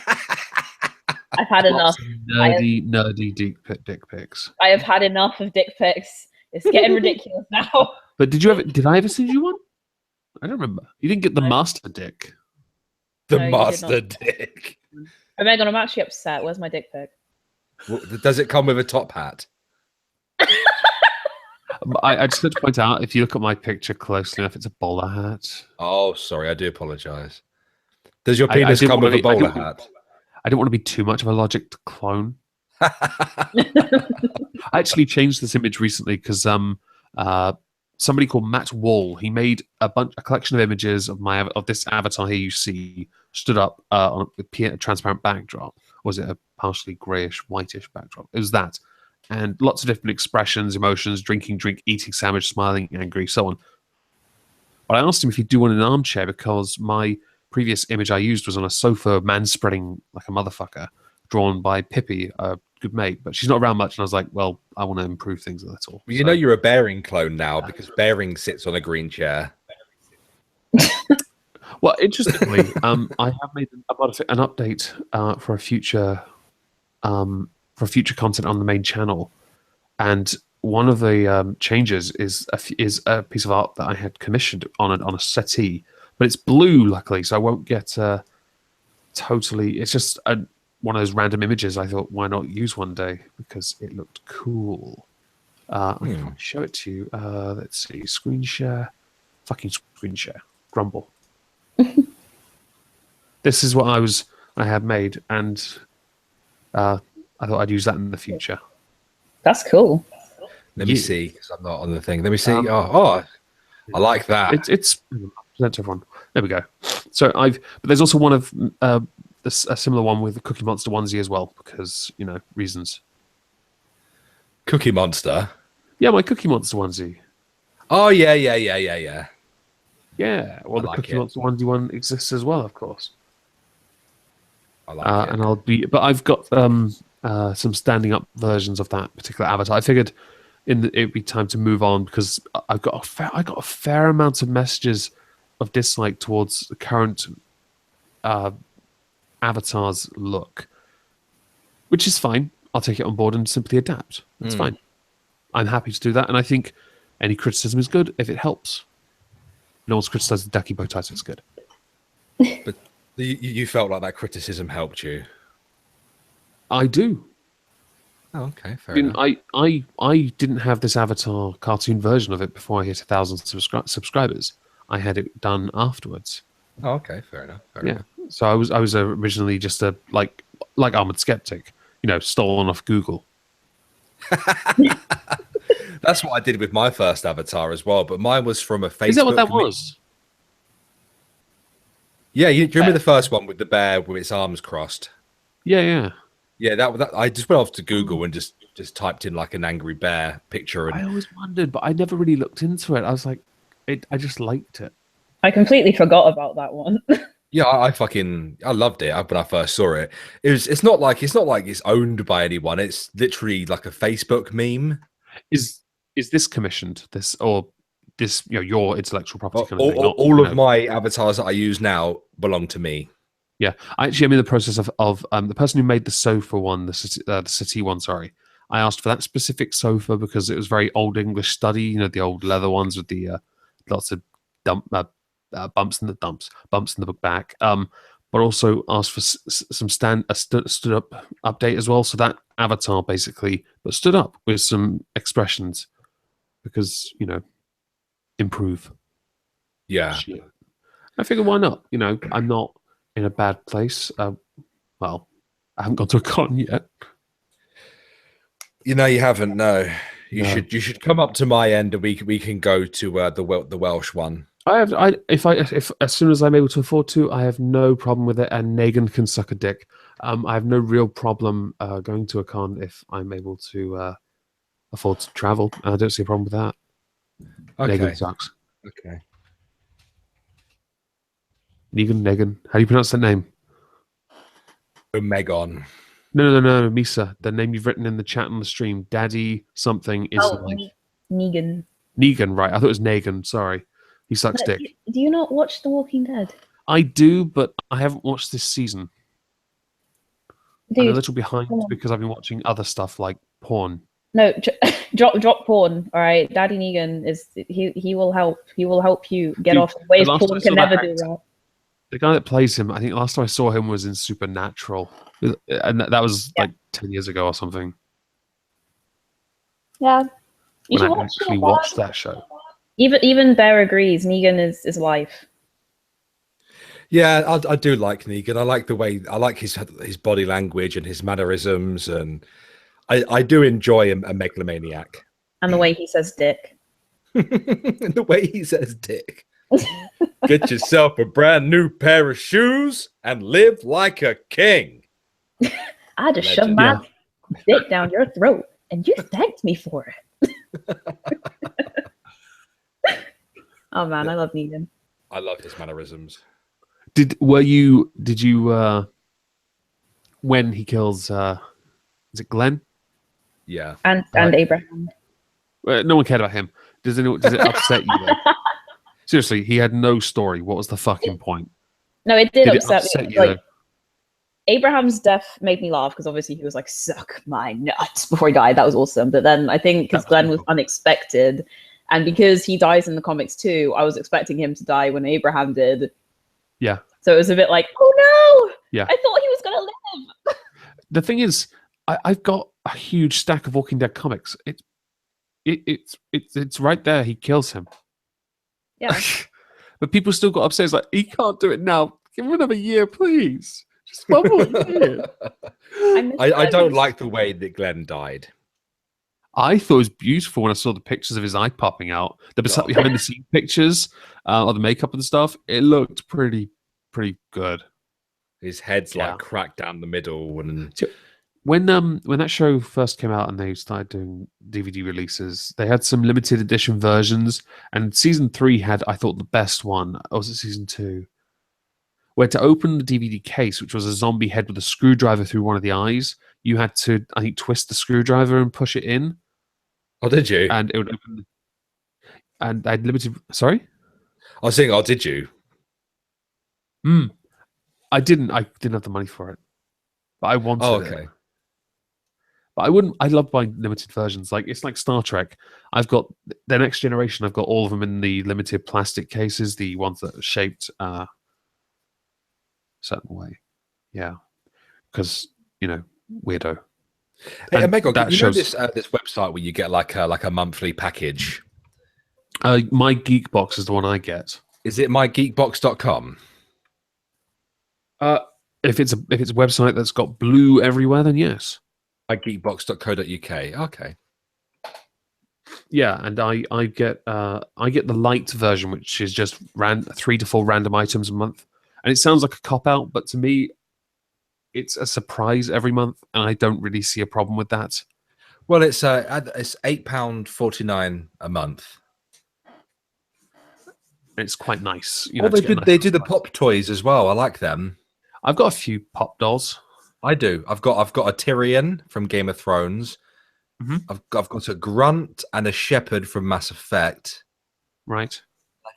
had enough. Lots of nerdy dick pics. I have had enough of dick pics. It's getting ridiculous now. But did I ever send you one? I don't remember. You didn't get the master dick. The No, you did master not. dick. Omegon, I'm actually upset. Where's my dick pic? Does it come with a top hat? I just have to point out, if you look at my picture closely enough, it's a bowler hat. Oh, sorry, I do apologize. Does your I penis didn't come with wanna a be- I bowler didn't- hat? I don't want to be too much of a Logic clone. I actually changed this image recently because somebody called Matt Wall, he made a collection of images of this avatar here you see stood up on a transparent backdrop. Or was it a partially grayish, whitish backdrop? It was that. And lots of different expressions, emotions, drinking, drink, eating sandwich, smiling, angry, so on. But I asked him if he'd do one in an armchair because my previous image I used was on a sofa, man-spreading like a motherfucker, drawn by Pippi, a good mate. But she's not around much, and I was like, well, I want to improve things a little. You know you're a Bearing clone now because Bearing sits on a green chair. Well, interestingly, I have made an update for a future content on the main channel, and one of the changes is a piece of art that I had commissioned on a settee, but it's blue, luckily, so I won't get totally. It's just one of those random images. I thought, why not use one day because it looked cool. I can show it to you. Let's see, screen share, fucking screen share, grumble. This is what I had made, and I thought I'd use that in the future. That's cool. Let me see, because I'm not on the thing. Let me see. I like that. It's present to everyone. There we go. So but there's also one of a similar one with the Cookie Monster onesie as well, because reasons. Cookie Monster. Yeah, my Cookie Monster onesie. Oh yeah. Yeah, well, the Cookie Monster onesie one exists as well, of course. I like it. And I've got some standing up versions of that particular avatar. I figured it'd be time to move on because I got a fair amount of messages of dislike towards the current avatar's look, which is fine. I'll take it on board and simply adapt. It's fine. I'm happy to do that, and I think any criticism is good if it helps. No one's criticized the ducky bow tie, so it's good. But you felt like that criticism helped you. I do. Oh, okay, fair enough. I didn't have this Avatar cartoon version of it before I hit 1,000 subscribers. I had it done afterwards. Oh, okay, fair enough. Fair enough. So I was originally just a like Armored Skeptic, stolen off Google. That's what I did with my first avatar as well, but mine was from a Facebook. Is that what that was? Yeah, do you remember the first one with the bear with its arms crossed? Yeah. Yeah, that I just went off to Google and just typed in like an angry bear picture. And I always wondered, but I never really looked into it. I was like, I just liked it. I completely forgot about that one. yeah, I loved it when I first saw it. It's not like it's owned by anyone. It's literally like a Facebook meme. Is this commissioned? This your intellectual property kind of thing? All of my avatars that I use now belong to me. Yeah, I'm in the process of the person who made the sofa one, the city one. Sorry, I asked for that specific sofa because it was very old English study. The old leather ones with the lots of bumps in the back. But also asked for some stood up update as well. So that avatar basically, but stood up with some expressions because improve. Yeah, Shit. I figure why not? I'm not in a bad place. Well, I haven't gone to a con yet. You haven't. No, you should come up to my end and we can go to the Welsh one. If as soon as I'm able to afford to, I have no problem with it, and Negan can suck a dick. I have no real problem going to a con if I'm able to afford to travel. I don't see a problem with that. Okay. Negan sucks. Okay. Negan. How do you pronounce that name? Omegon. No, Misa. The name you've written in the chat on the stream. Daddy something is like Negan. Negan, right? I thought it was Negan. Sorry, he sucks But dick. do you not watch The Walking Dead? I do, but I haven't watched this season. I'm a Dude, little behind come on. because I've been watching other stuff like porn. No, drop porn. All right, Daddy Negan is he will help. He will help you get Dude, off in ways the last time porn I can saw that never do. actor- Right? The guy that plays him, I think last time I saw him was in Supernatural, and that was like 10 years ago or something. Yeah, you When should I watch actually it. watched that show. Even Bear agrees. Negan is life. Yeah, I do like Negan. I like the way I like his body language and his mannerisms, and I do enjoy a megalomaniac. And the way he says dick. And the way he says dick. Get yourself a brand new pair of shoes and live like a king. I just shoved Legend. my dick down your throat, and you thanked me for it. Oh man, I love Negan. I love his mannerisms. Did you when he kills is it Glenn? Yeah. And Abraham. No one cared about him. Does it upset you though? Seriously, he had no story. What was the fucking point? No, it did Did it upset upset me. you, Like though? Abraham's death made me laugh because obviously he was like, suck my nuts before he died. That was awesome. But then I think because That was Glenn was cool. unexpected, and because he dies in the comics too, I was expecting him to die when Abraham did. Yeah. So it was a bit like, oh no! Yeah. I thought he was gonna live. The thing is, I've got a huge stack of Walking Dead comics. It's right there. He kills him. Yeah. But people still got upset. It's like, he can't do it now. Give him another year, please. Just one more year. I don't like the way that Glenn died. I thought it was beautiful when I saw the pictures of his eye popping out. The behind the scenes pictures of the makeup and stuff. It looked pretty good. His head's Yeah. like cracked down the middle, and When that show first came out and they started doing DVD releases, they had some limited edition versions, and season 3 had, I thought, the best one. Or was it season 2? Where to open the DVD case, which was a zombie head with a screwdriver through one of the eyes, you had to, I think, twist the screwdriver and push it in. oh, did you? And it would open. And I had limited. Sorry, I was saying, oh, did you? I didn't have the money for it, but I wanted Oh, it. okay. But I wouldn't. I love buying limited versions. Like it's like Star Trek. I've got the Next Generation. I've got all of them in the limited plastic cases, the ones that are shaped a certain way. Yeah, because weirdo. Hey, And Omegon, that you know shows- this website where you get like a monthly package? My Geek box is the one I get. Is it mygeekbox.com? If it's a website that's got blue everywhere, then yes. Mygeekbox.co.uk. Okay. Yeah, and I get the light version, which is just 3 to 4 random items a month, and it sounds like a cop out, but to me, it's a surprise every month, and I don't really see a problem with that. Well, it's £8.49 a month. It's quite nice. Well, they do the pop toys as well. I like them. I've got a few pop dolls. I do. I've got a Tyrion from Game of Thrones. Mhm. I've got a Grunt and a Shepherd from Mass Effect. Right.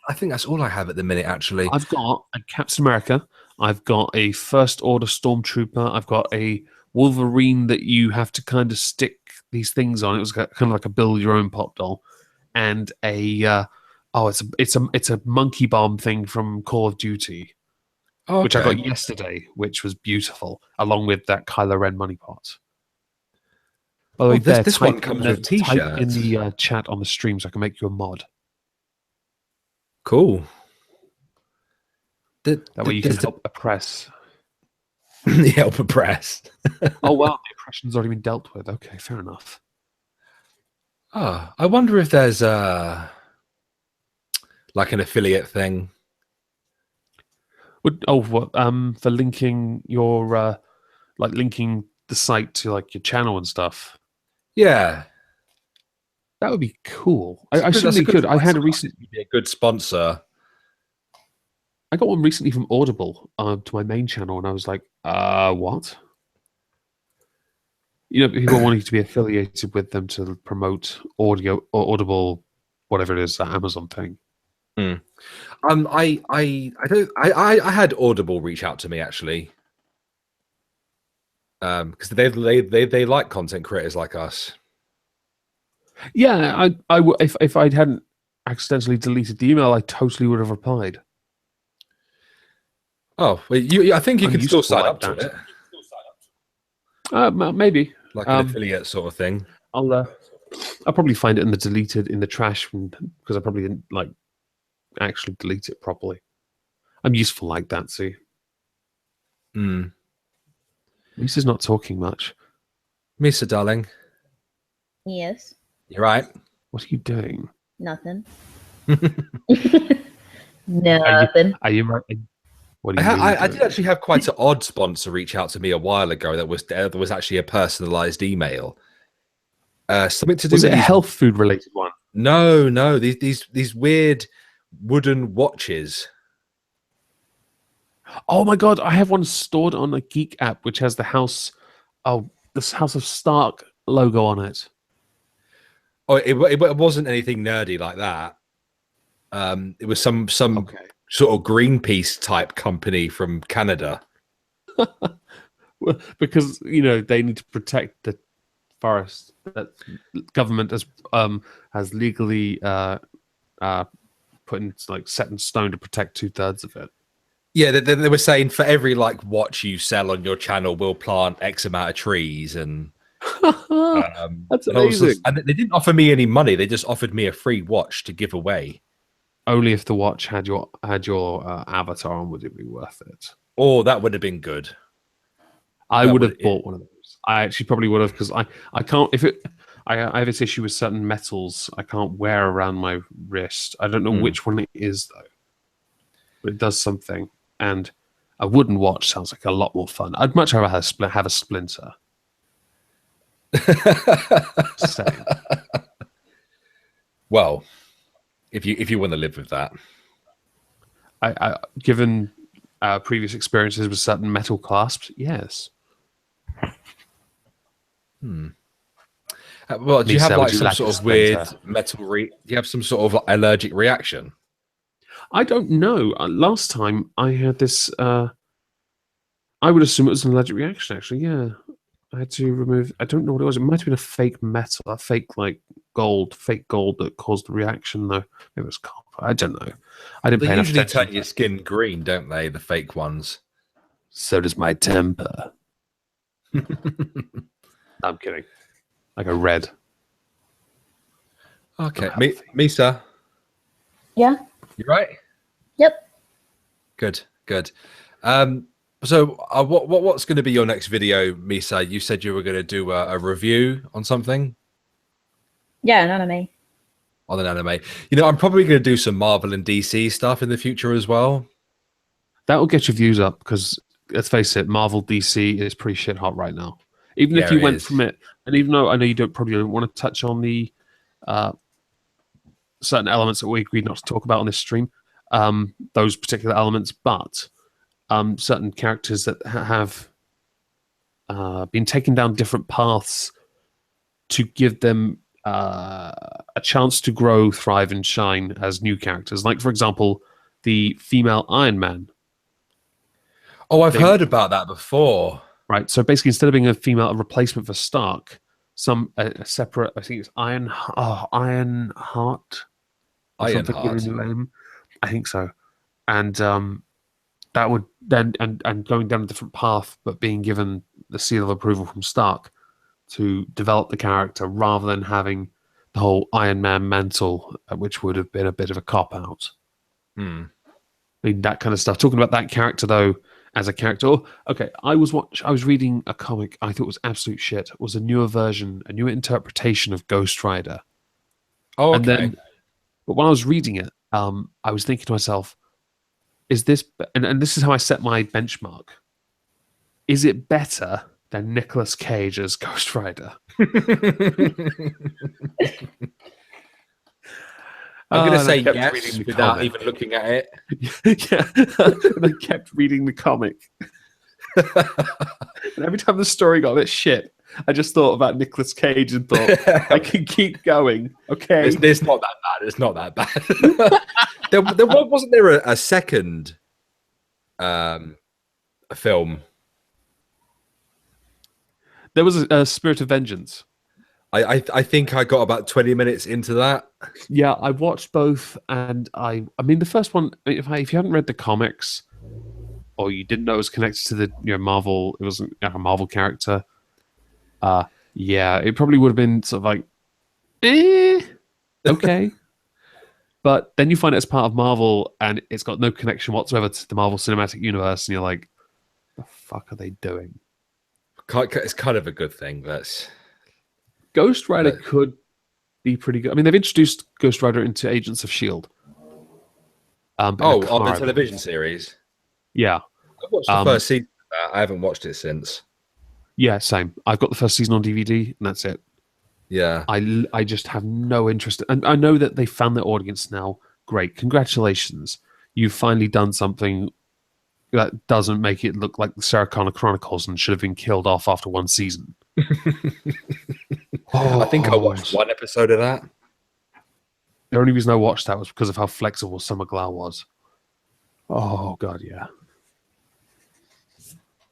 I think that's all I have at the minute, actually. I've got a Captain America. I've got a First Order Stormtrooper. I've got a Wolverine that you have to kind of stick these things on. It was kind of like a build your own pop doll, and a it's a monkey bomb thing from Call of Duty, which I got yesterday, which was beautiful, along with that Kylo Ren money pot. By the way, this one comes with type in t-shirts. the chat on the stream so I can make you a mod. Cool. That way you can help oppress. Help oppress. Oh, well, the oppression's already been dealt with. Okay, fair enough. Oh, I wonder if there's like an affiliate thing. For linking your linking the site to like your channel and stuff. Yeah, That would be cool. I That's a certainly good could. I had a sponsor. recent. Be a good sponsor. I got one recently from Audible to my main channel, and I was like, what? People wanting to be affiliated with them to promote audio or Audible whatever it is, that Amazon thing. I had Audible reach out to me actually, because they like content creators like us. Yeah, if I hadn't accidentally deleted the email, I totally would have replied. Oh, well, I think you I'm can still useful sign like up to that. it, Maybe. like an affiliate sort of thing. I'll probably find it in the trash because I probably didn't like actually delete it properly. I'm useful like that, see. Lisa's not talking much. Misa, darling. Yes. You're right. What are you doing? Nothing. Nothing. Are you right? What are you I did actually have quite an odd sponsor reach out to me a while ago. That was actually a personalized email. Something to do Was with it a health food related one? No. These weird wooden watches. Oh my god, I have one stored on a Geek app which has this House of Stark logo on it. Oh, it wasn't anything nerdy like that. It was some Okay. sort of Greenpeace type company from Canada. Well, because they need to protect the forest that government has legally put in, like, set in stone to protect 2/3 of it. Yeah, they were saying for every like watch you sell on your channel, we'll plant X amount of trees, and That's and amazing. and they didn't offer me any money. They just offered me a free watch to give away. Only if the watch had your avatar on would it be worth it. Oh, that would have been good. I would have bought one of those. I actually probably would have, because I can't, I have this issue with certain metals I can't wear around my wrist. I don't know which one it is though, but it does something. And a wooden watch sounds like a lot more fun. I'd much rather have a splinter. Same. Well, if you want to live with that, I given previous experiences with certain metal clasps, yes. Well, do you Misa, have would like you some like sort a of weird splinter? metal do you have some sort of like, allergic reaction? I don't know. Last time I had this, I would assume it was an allergic reaction. Actually, yeah, I had to remove. I don't know what it was. It might have been a fake metal, a fake fake gold that caused the reaction. Though maybe it was copper. I don't know. I didn't They pay enough usually attention. turn your skin green, don't they? The fake ones. So does my temper. I'm kidding. Like a red. Okay, Misa, Yeah. you right? Yep. Good. So what's going to be your next video, Misa? You said you were going to do a review on something. Yeah, an anime. On an anime. I'm probably going to do some Marvel and DC stuff in the future as well. That will get your views up because, let's face it, Marvel DC is pretty shit hot right now. Even if you went from it, and even though I know you probably don't want to touch on the certain elements that we agreed not to talk about on this stream, those particular elements, but certain characters that have been taken down different paths to give them a chance to grow, thrive, and shine as new characters. Like, for example, the female Iron Man. Oh, I've heard about that before. Right. So basically, instead of being a replacement for Stark, a separate, I think it's Ironheart. Ironheart. I think so. And that would then and going down a different path, but being given the seal of approval from Stark to develop the character rather than having the whole Iron Man mantle, which would have been a bit of a cop out. I mean, that kind of stuff. Talking about that character though, as a character. Oh, okay, I was reading a comic I thought was absolute shit. It was a newer version, a newer interpretation of Ghost Rider. Oh, okay. And then, but when I was reading it, I was thinking to myself, is this, and this is how I set my benchmark, is it better than Nicolas Cage as Ghost Rider? I'm going to say yes without even looking at it. Yeah, and I kept reading the comic. And every time the story got a bit shit, I just thought about Nicolas Cage and thought I can keep going. Okay, it's not that bad. It's not that bad. Wasn't there a second a film? There was a Spirit of Vengeance. I think I got about 20 minutes into that. Yeah, I watched both, and I mean the first one. If you hadn't read the comics, or you didn't know it was connected to the Marvel, it wasn't a Marvel character. Yeah, it probably would have been sort of like, okay. But then you find it as part of Marvel, and it's got no connection whatsoever to the Marvel Cinematic Universe, and you're like, the fuck are they doing? It's kind of a good thing. Ghost Rider could be pretty good. I mean, they've introduced Ghost Rider into Agents of S.H.I.E.L.D. On the television series? Yeah. I watched the first season of that. I haven't watched it since. Yeah, same. I've got the first season on DVD, and that's it. Yeah. I just have no interest. And I know that they found their audience now. Great. Congratulations. You've finally done something that doesn't make it look like the Sarah Connor Chronicles and should have been killed off after one season. I think I watched one episode of that. The only reason I watched that was because of how flexible Summer Glau was. Oh, God, yeah.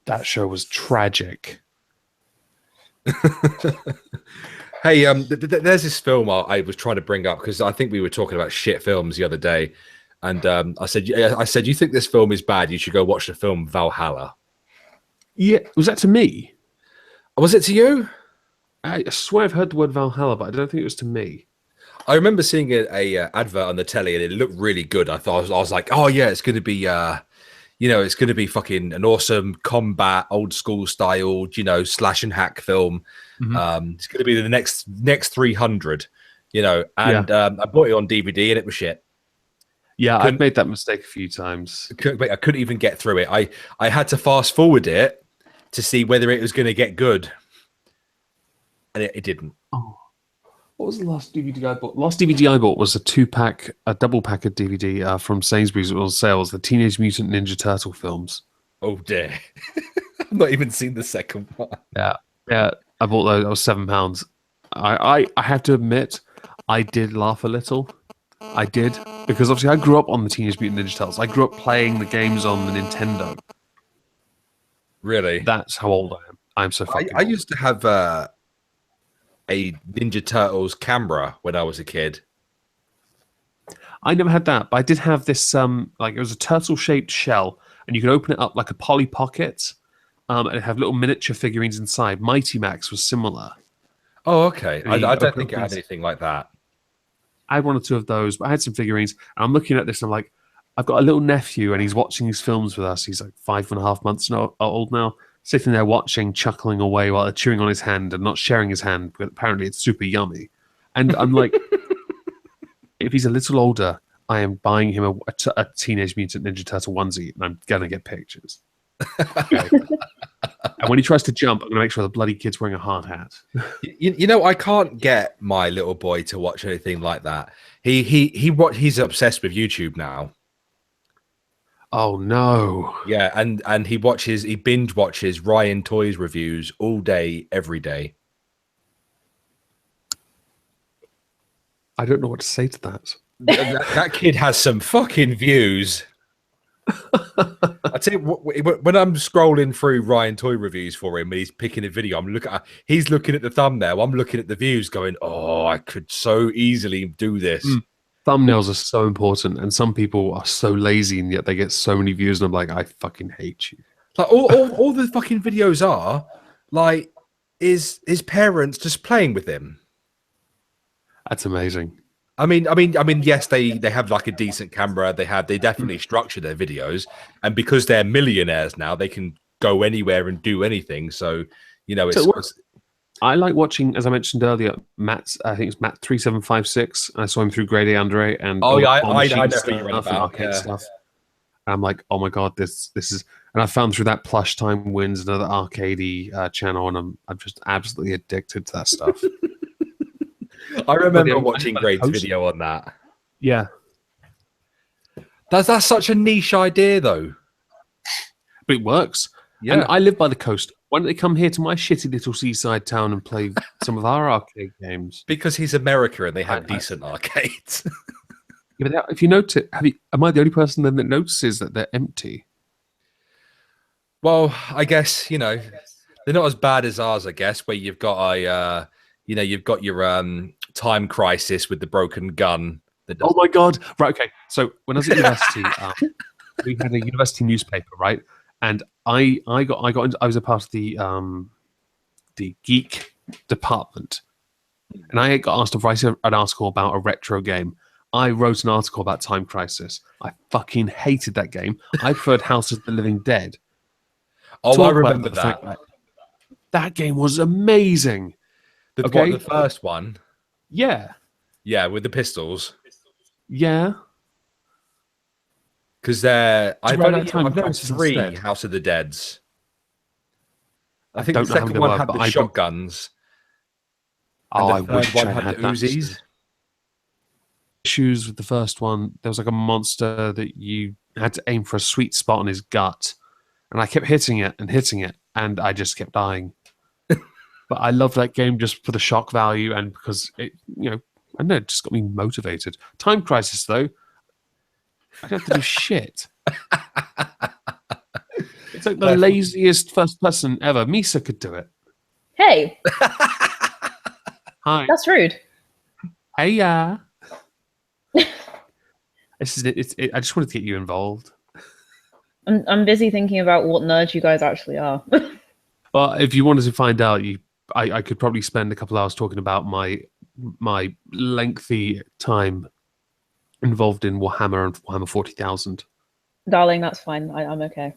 That show was tragic. Hey, there's this film I was trying to bring up because I think we were talking about shit films the other day. And I said, you think this film is bad? You should go watch the film Valhalla. Yeah. Was that to me? Was it to you? I swear I've heard the word Valhalla, but I don't think it was to me. I remember seeing a advert on the telly and it looked really good. I was like, oh yeah, it's going to be, it's going to be fucking an awesome combat, old school style, slash and hack film. Mm-hmm. It's going to be the next 300, and I bought it on DVD and it was shit. Yeah, I've made that mistake a few times. I couldn't even get through it. I had to fast forward it to see whether it was going to get good. And it didn't. Oh. What was the last DVD I bought? Last DVD I bought was a double pack of DVD from Sainsbury's. It was on sale. It was the Teenage Mutant Ninja Turtle films. Oh dear. I've not even seen the second one. Yeah. I bought those. That was £7. I have to admit, I did laugh a little. I did. Because obviously I grew up on the Teenage Mutant Ninja Turtles. I grew up playing the games on the Nintendo. Really? That's how old I am. I'm so fucking I used to have a Ninja Turtles camera when I was a kid. I never had that, but I did have this it was a turtle shaped shell, and you could open it up like a Polly Pocket, and it had little miniature figurines inside. Mighty Max was similar. Oh, okay. I don't think it had anything like that. I had one or two of those, but I had some figurines. And I'm looking at this, and I'm like, I've got a little nephew, and he's watching these films with us. He's like 5.5 months old now, sitting there watching, chuckling away while they're chewing on his hand and not sharing his hand, but apparently it's super yummy. And I'm like, if he's a little older, I am buying him a Teenage Mutant Ninja Turtle onesie, and I'm going to get pictures. Okay. And when he tries to jump, I'm going to make sure the bloody kid's wearing a hard hat. I can't get my little boy to watch anything like that. He's obsessed with YouTube now. Oh no! Yeah, and he binge watches Ryan Toys reviews all day, every day. I don't know what to say to that. That kid has some fucking views. I tell you, when I'm scrolling through Ryan Toy reviews for him, and he's picking a video, he's looking at the thumbnail. I'm looking at the views, going, "Oh, I could so easily do this." Thumbnails are so important, and some people are so lazy, and yet they get so many views. And I'm like, I fucking hate you. Like all the fucking videos are like, is his parents just playing with him? That's amazing. I mean, yes, they have like a decent camera. They definitely structure their videos, and because they're millionaires now, they can go anywhere and do anything. So, I like watching, as I mentioned earlier, Matt's. I think it's Matt 3756. I saw him through Grade A Under A, and I know what you're about. Arcade stuff. And I'm like, oh my god, this is. And I found through that Plush Time Wins, another arcadey channel, and I'm just absolutely addicted to that stuff. I remember watching Grade's video on that. Yeah. That's such a niche idea, though. But it works. Yeah. And I live by the coast. Why don't they come here to my shitty little seaside town and play some of our arcade games? Because he's America and they have decent arcades. Yeah, but if you notice, am I the only person then that notices that they're empty? Well, I guess, they're not as bad as ours, I guess, where you've got you've got your time crisis with the broken gun. Oh my God. Right. Okay. So when I was at university, we had a university newspaper, right? And I was a part of the Geek department, and I got asked to write an article about a retro game. I wrote an article about Time Crisis. I fucking hated that game. I preferred House of the Living Dead. Oh, I remember that. That game was amazing. The first one? Yeah. Yeah, with the pistols. Yeah. Because I've known 3 instead. House of the Deads. I think don't the know how second they one were, had but the I don't- shotguns. Oh, I And the wish third one I had had the that. Uzis. Issues with the first one, there was like a monster that you had to aim for a sweet spot on his gut, and I kept hitting it, and I just kept dying. But I love that game just for the shock value and because it, I don't know, it just got me motivated. Time Crisis, though, I don't have to do shit. It's like the laziest first person ever. Misa could do it. Hey, Hi. that's rude. Hey, yeah. This is it. I just wanted to get you involved. I'm busy thinking about what nerds you guys actually are. But if you wanted to find out, I could probably spend a couple hours talking about my lengthy time involved in Warhammer and Warhammer 40,000. Darling, that's fine. I'm okay.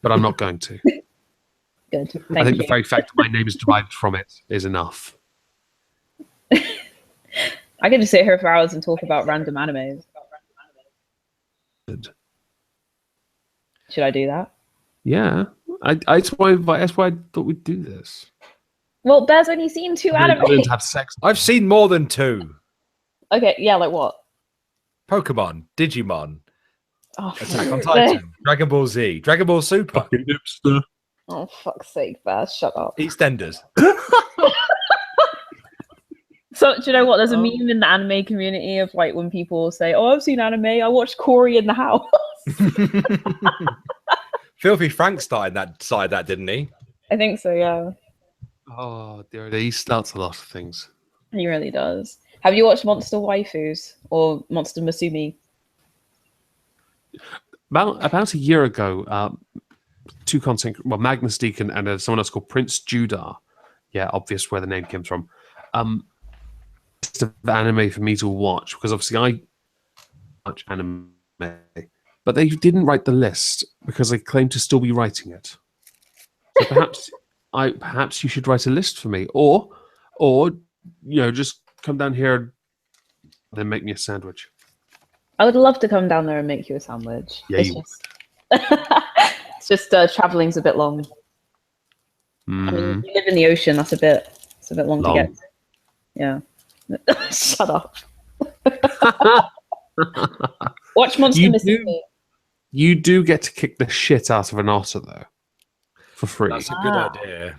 But I'm not going to. Good. I think you. the very fact that my name is derived from it is enough. I could just sit here for hours and talk about random animes. Good. Should I do that? Yeah. That's why I thought we'd do this. Well, Bear's only seen 2 I'm going anime. to have sex. I've seen more than 2. Okay, yeah, like what? Pokemon, Digimon, Oh, Attack on Titan, Dragon Ball Z, Dragon Ball Super, Fucking hipster. oh fuck's sake, Bear, shut up. EastEnders. So, do you know what? There's a meme in the anime community of like when people say, "Oh, I've seen anime. I watched Cory in the House." Filthy Frank started that, didn't he? I think so, yeah. Oh, dear. He starts a lot of things. He really does. Have you watched Monster Waifus or Monster Masumi? About a year ago, 2 content, Magnus Deacon and someone else called Prince Judar. Yeah, obvious where the name came from. List of anime for me to watch because obviously I watch anime, but they didn't write the list because they claim to still be writing it. So perhaps you should write a list for me, or just come down here and then make me a sandwich. I would love to come down there and make you a sandwich. Yeah, It's just traveling's a bit long. I mean, you live in the ocean. It's a bit long to get. Yeah. Shut up. Watch Monster Masumi. You do get to kick the shit out of an otter though, for free. That's a good idea.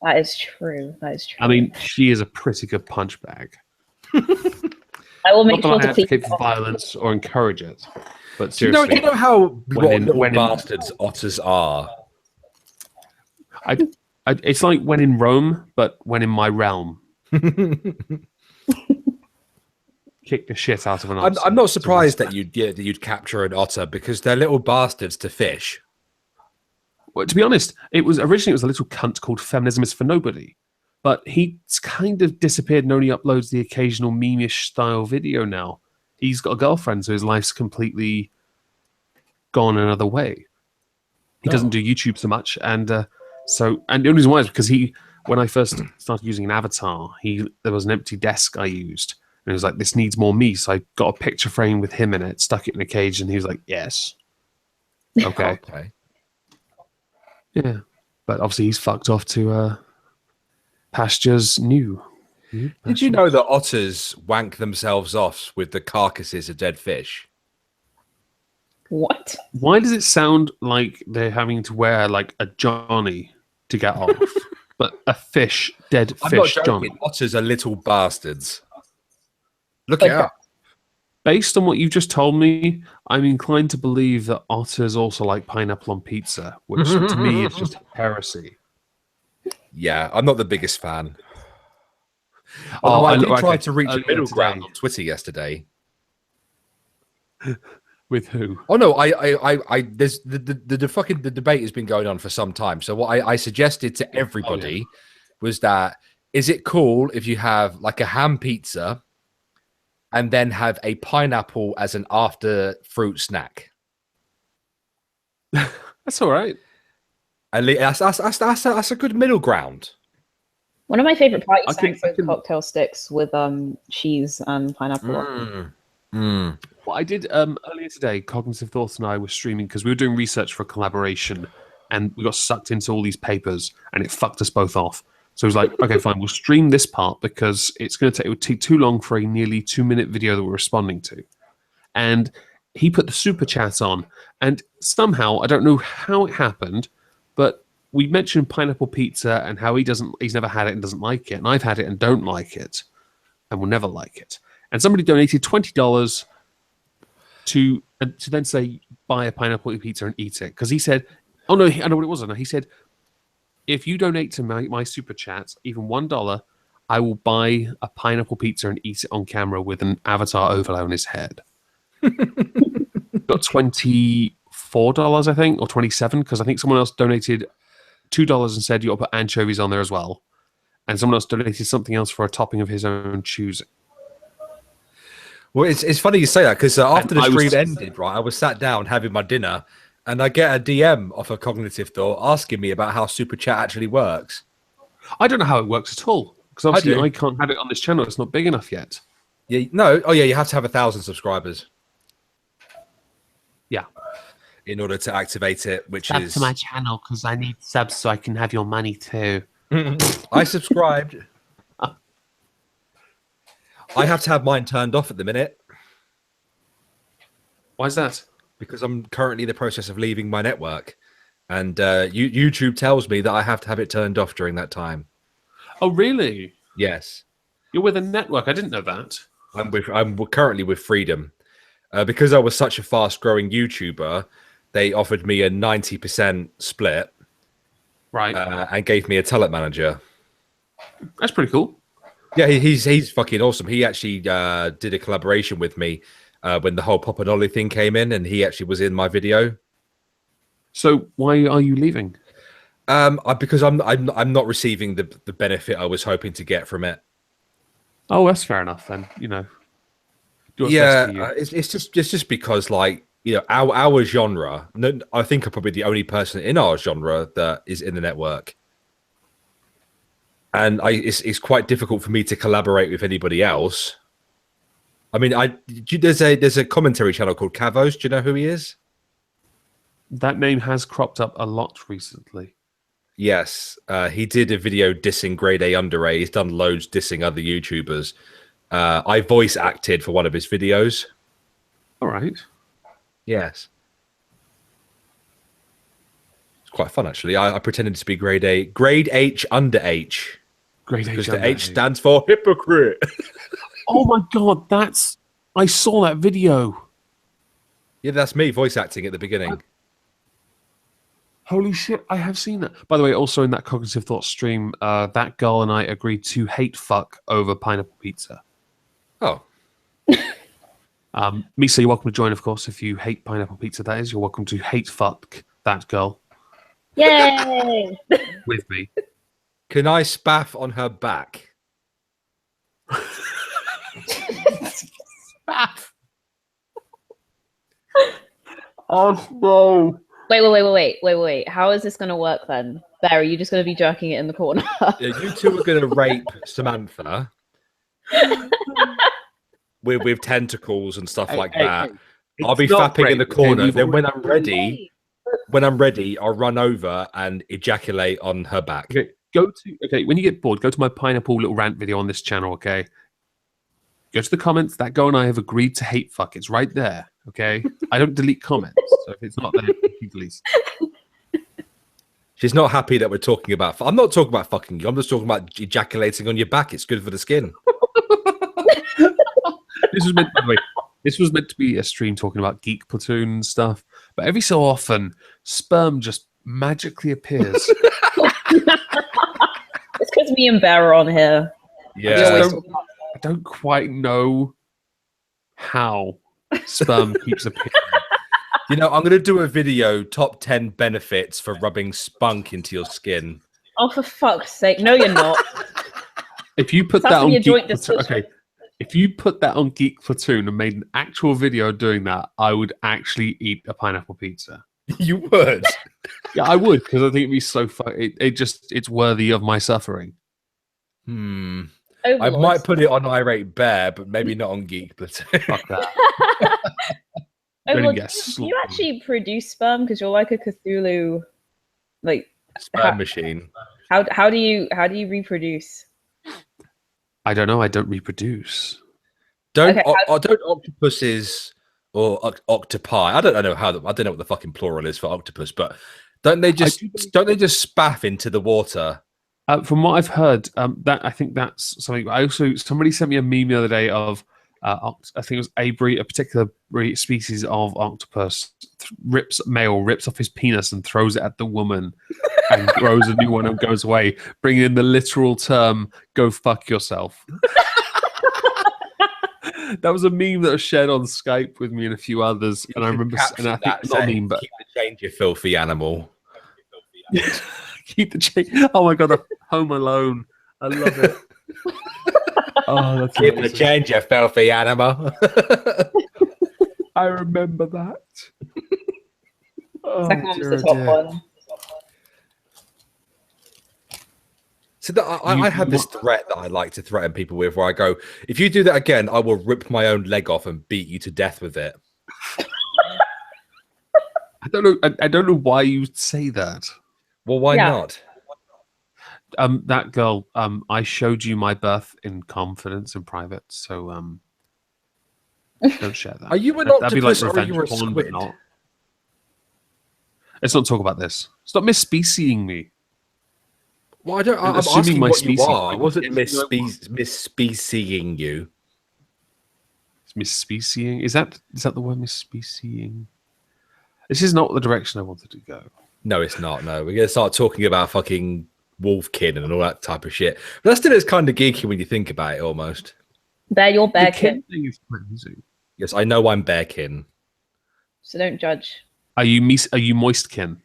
That is true. I mean, she is a pretty good punch bag. I will make sure Not that I to advocate for violence or encourage it, but seriously, you know how when bastards otters are. It's like when in Rome, but when in my realm. Kick the shit out of an otter. I'm not surprised that you'd capture an otter because they're little bastards to fish. Well, to be honest, it was a little cunt called Feminism is for Nobody, but he's kind of disappeared and only uploads the occasional meme-ish style video now. He's got a girlfriend, so his life's completely gone another way. He doesn't do YouTube so much, and the only reason why is because when I first started using an avatar, there was an empty desk I used, and it was like, this needs more me, so I got a picture frame with him in it, stuck it in a cage, and he was like, yes. Okay. Okay. Yeah, but obviously he's fucked off to pastures new. Did you know that otters wank themselves off with the carcasses of dead fish? What? Why does it sound like they're having to wear like a Johnny to get off. But a fish, dead I'm not fish, joking. John. Otters are little bastards. Look it up. Based on what you just told me, I'm inclined to believe that otters also like pineapple on pizza, which to me is just heresy. Yeah, I'm not the biggest fan. Oh, Although I did okay. try to reach a Earlier middle today. ground on Twitter yesterday. With who? Oh no, there's the debate has been going on for some time. So what I suggested to everybody was that, is it cool if you have like a ham pizza and then have a pineapple as an after fruit snack? That's all right. That's a good middle ground. One of my favorite party I snacks can- is cocktail sticks with cheese and pineapple. What I did earlier today, Cognitive Thoughts and I were streaming because we were doing research for a collaboration, and we got sucked into all these papers, and it fucked us both off. So it was like, okay, fine, we'll stream this part because it would take too long for a nearly 2-minute video that we're responding to. And he put the super chat on, and somehow, I don't know how it happened, but we mentioned pineapple pizza and how he's never had it and doesn't like it, and I've had it and don't like it, and will never like it. And somebody donated $20 to then say, buy a pineapple pizza and eat it. Because he said, oh no, I know what it was. He said, if you donate to my super chat, even $1, I will buy a pineapple pizza and eat it on camera with an avatar overlay on his head. Got $24, I think, or $27, because I think someone else donated $2 and said you'll put anchovies on there as well. And someone else donated something else for a topping of his own choosing. Well, it's funny you say that, because after the I was- stream ended, right, I was sat down having my dinner, and I get a DM off a Cognitive Thought asking me about how Super Chat actually works. I don't know how it works at all, because obviously do. I can't have it on this channel. It's not big enough yet. Yeah, no, oh yeah, you have to have 1,000 subscribers. Yeah. In order to activate it, which Sub is to my channel because I need subs so I can have your money too. I subscribed. I have to have mine turned off at the minute Why is that? because I'm currently in the process of leaving my network, and YouTube tells me that I have to have it turned off during that time. Oh, really? Yes, You're with a network. I didn't know that. I'm currently with Freedom because I was such a fast-growing YouTuber. They offered me a 90% split, Right. and gave me a talent manager. That's pretty cool. Yeah, he's fucking awesome. He actually did a collaboration with me when the whole Papa Nolly thing came in, and he actually was in my video. So why are you leaving? Because I'm not receiving the benefit I was hoping to get from it. Oh, that's fair enough then. You know. Do what's best Yeah, for you. it's just because, like, you know, our genre. No, I think I'm probably the only person in our genre that is in the network, and it's quite difficult for me to collaborate with anybody else. I mean, there's a commentary channel called Cavos. Do you know who he is? That name has cropped up a lot recently. Yes, he did a video dissing Grade A Under A. He's done loads dissing other YouTubers. I voice acted for one of his videos. All right. Yes. It's quite fun, actually. I pretended to be Grade H Under H. Great age. Because the H stands for hypocrite. Oh my god, I saw that video. Yeah, that's me voice acting at the beginning. Holy shit, I have seen that. By the way, also in that Cognitive Thought stream, that girl and I agreed to hate fuck over pineapple pizza. Oh. Misa, you're welcome to join, of course, if you hate pineapple pizza, that is. You're welcome to hate fuck that girl Yay! with me. Can I spaff on her back? Oh no. Wait. How is this going to work then? Bear, are you just going to be jerking it in the corner? Yeah, you two are going to rape Samantha with tentacles and stuff like that. I'll be fapping in the corner. Then when I'm ready, I'll run over and ejaculate on her back. Okay, when you get bored, go to my pineapple little rant video on this channel, okay? Go to the comments. That girl and I have agreed to hate fuck. It's right there, okay? I don't delete comments, so if it's not there, you delete. She's not happy that we're talking about. I'm not talking about fucking you. I'm just talking about ejaculating on your back. It's good for the skin. This was meant, by the way, this was meant to be a stream talking about Geek Platoon and stuff, but every so often, sperm just magically appears. It's because me and Bear are on here. Yeah. I don't quite know how sperm keeps appearing. You know, I'm going to do a video, top 10 benefits for rubbing spunk into your skin. Oh, for fuck's sake. No, you're not. If you put That's that on gonna be a Geek joint Platoon, decision. okay, if you put that on Geek Platoon and made an actual video doing that, I would actually eat a pineapple pizza. You would? Yeah, I would, because I think it'd be so fun. It's worthy of my suffering. I Overlord. might put it on Irate Bear, but maybe not on Geek Platoon. Fuck that. Overlord, get do you actually produce sperm? Because you're like a Cthulhu, like Sperm machine. how do you reproduce? I don't know. I don't reproduce. Don't Okay, don't octopuses or octopi? I don't know what the fucking plural is for octopus, but don't they just spaff into the water? From what I've heard, that I think that's something. Somebody sent me a meme the other day of I think it was a particular species of octopus rips off his penis and throws it at the woman and grows a new one and goes away, bringing in the literal term "go fuck yourself." That was a meme that was shared on Skype with me and a few others, and I remember, and I think not a meme, but keep the change, you filthy animal. Keep the change. Oh my god, Home Alone. I love it. Oh, that's Keep amazing. the change, you filthy animal. I remember that. Oh, Second one was the dear, top dear. one. So I have this threat that I like to threaten people with, where I go, if you do that again, I will rip my own leg off and beat you to death with it. I don't know. I don't know why you say that. Well, why not? That girl. I showed you my birth in confidence in private, so don't share that. Are you an That'd be like octopus or are revenge you a porn, but squid? not. Let's not talk about this. Stop misspecieing me. Well, I'm assuming asking my what you species- are. I wasn't Yes, you know misspecieing you. Misspecieing. Is that the word misspecieing? This is not the direction I wanted to go. No, it's not. No, we're going to start talking about fucking wolfkin and all that type of shit. But that still is kind of geeky when you think about it, almost. Bear, you're The bear kin kid, thing is crazy. Yes, I know I'm bearkin. so don't judge. Are you moistkin?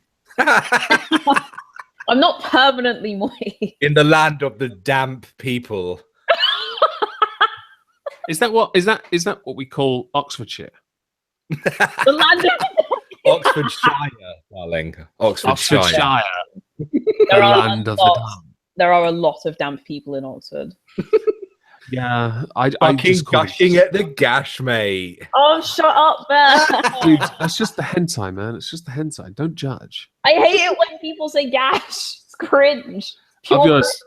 I'm not permanently moist. In the land of the damp people. Is that what we call Oxfordshire? The land of Oxfordshire, darling. Oxfordshire. The There are land a of the lot. damned. There are a lot of damp people in Oxford. Yeah, I Fucking just call it- gushing at the gash, mate. Oh, shut up, Bear. Dude, that's just the hentai, man. It's just the hentai. Don't judge. I hate it when people say gash. It's cringe. I'll be Pure honest.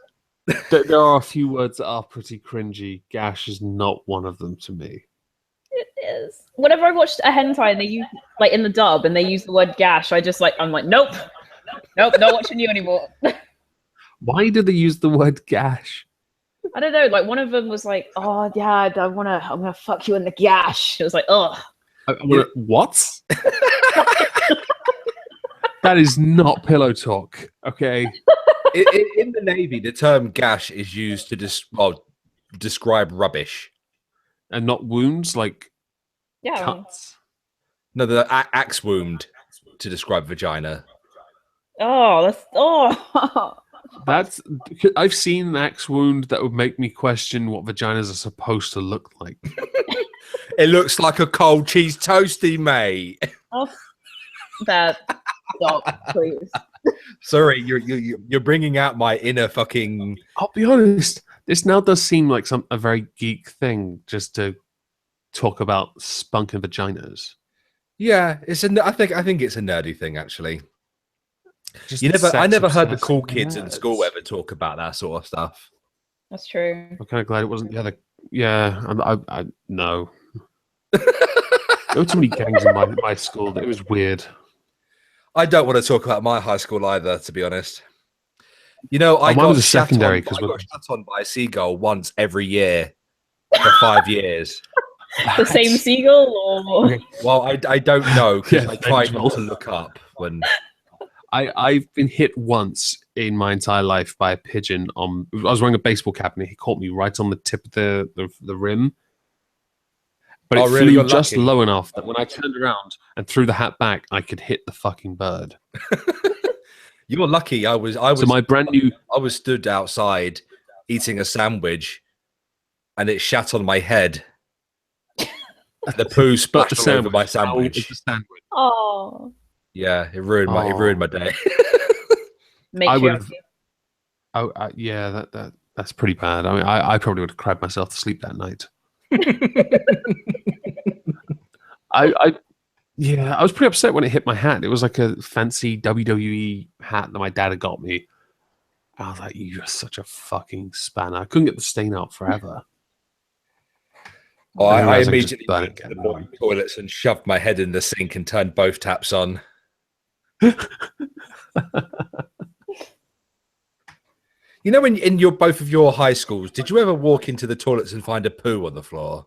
There are a few words that are pretty cringy. Gash is not one of them to me. It is. Whenever I watched a hentai and they use like in the dub and they use the word gash, I'm like, nope, not watching you anymore. Why do they use the word gash? I don't know. Like one of them was like, oh yeah, I'm gonna fuck you in the gash. It was like, oh, What? That is not pillow talk. Okay. In the Navy, the term gash is used to describe rubbish. And not wounds like yeah. cuts. No, the axe wound to describe vagina. That's I've seen an axe wound that would make me question what vaginas are supposed to look like. It looks like a cold cheese toasty, mate. Oh, that stop, please. Sorry, you're bringing out my inner fucking. I'll be honest. This now does seem like a very geek thing, just to talk about spunk and vaginas. Yeah, I think it's a nerdy thing, actually. Just I never heard the sex-obsessed cool kids in nerds. school ever talk about that sort of stuff. That's true. I'm kind of glad it wasn't the other. Yeah, I no. There were too many gangs in my school. It was weird. I don't want to talk about my high school either, to be honest. You know, I mine was got a secondary I because got shot on by a seagull once every year for 5 years. The same seagull, or Well, I don't know because Yeah, I tried vengeful. not to look up when. I've been hit once in my entire life by a pigeon. I was wearing a baseball cap and he caught me right on the tip of the rim. But it really? flew You're just lucky. low enough that when I turned around and threw the hat back, I could hit the fucking bird. You're lucky. I was So my brand new. I was stood outside eating a sandwich, and it shat on my head. The poo But the splashed all over my sandwich. How was sandwich. the sandwich? oh, Yeah, it ruined my day. I would have. matriarchy. Oh, yeah, that's pretty bad. I mean, I probably would have cried myself to sleep that night. Yeah, I was pretty upset when it hit my hat. It was like a fancy WWE hat that my dad had got me. I was like, "You're such a fucking spanner." I couldn't get the stain out forever. Oh, I I realised I could just immediately burn went it to the again. boiling toilets and shoved my head in the sink and turned both taps on. You know, in your both of your high schools, did you ever walk into the toilets and find a poo on the floor?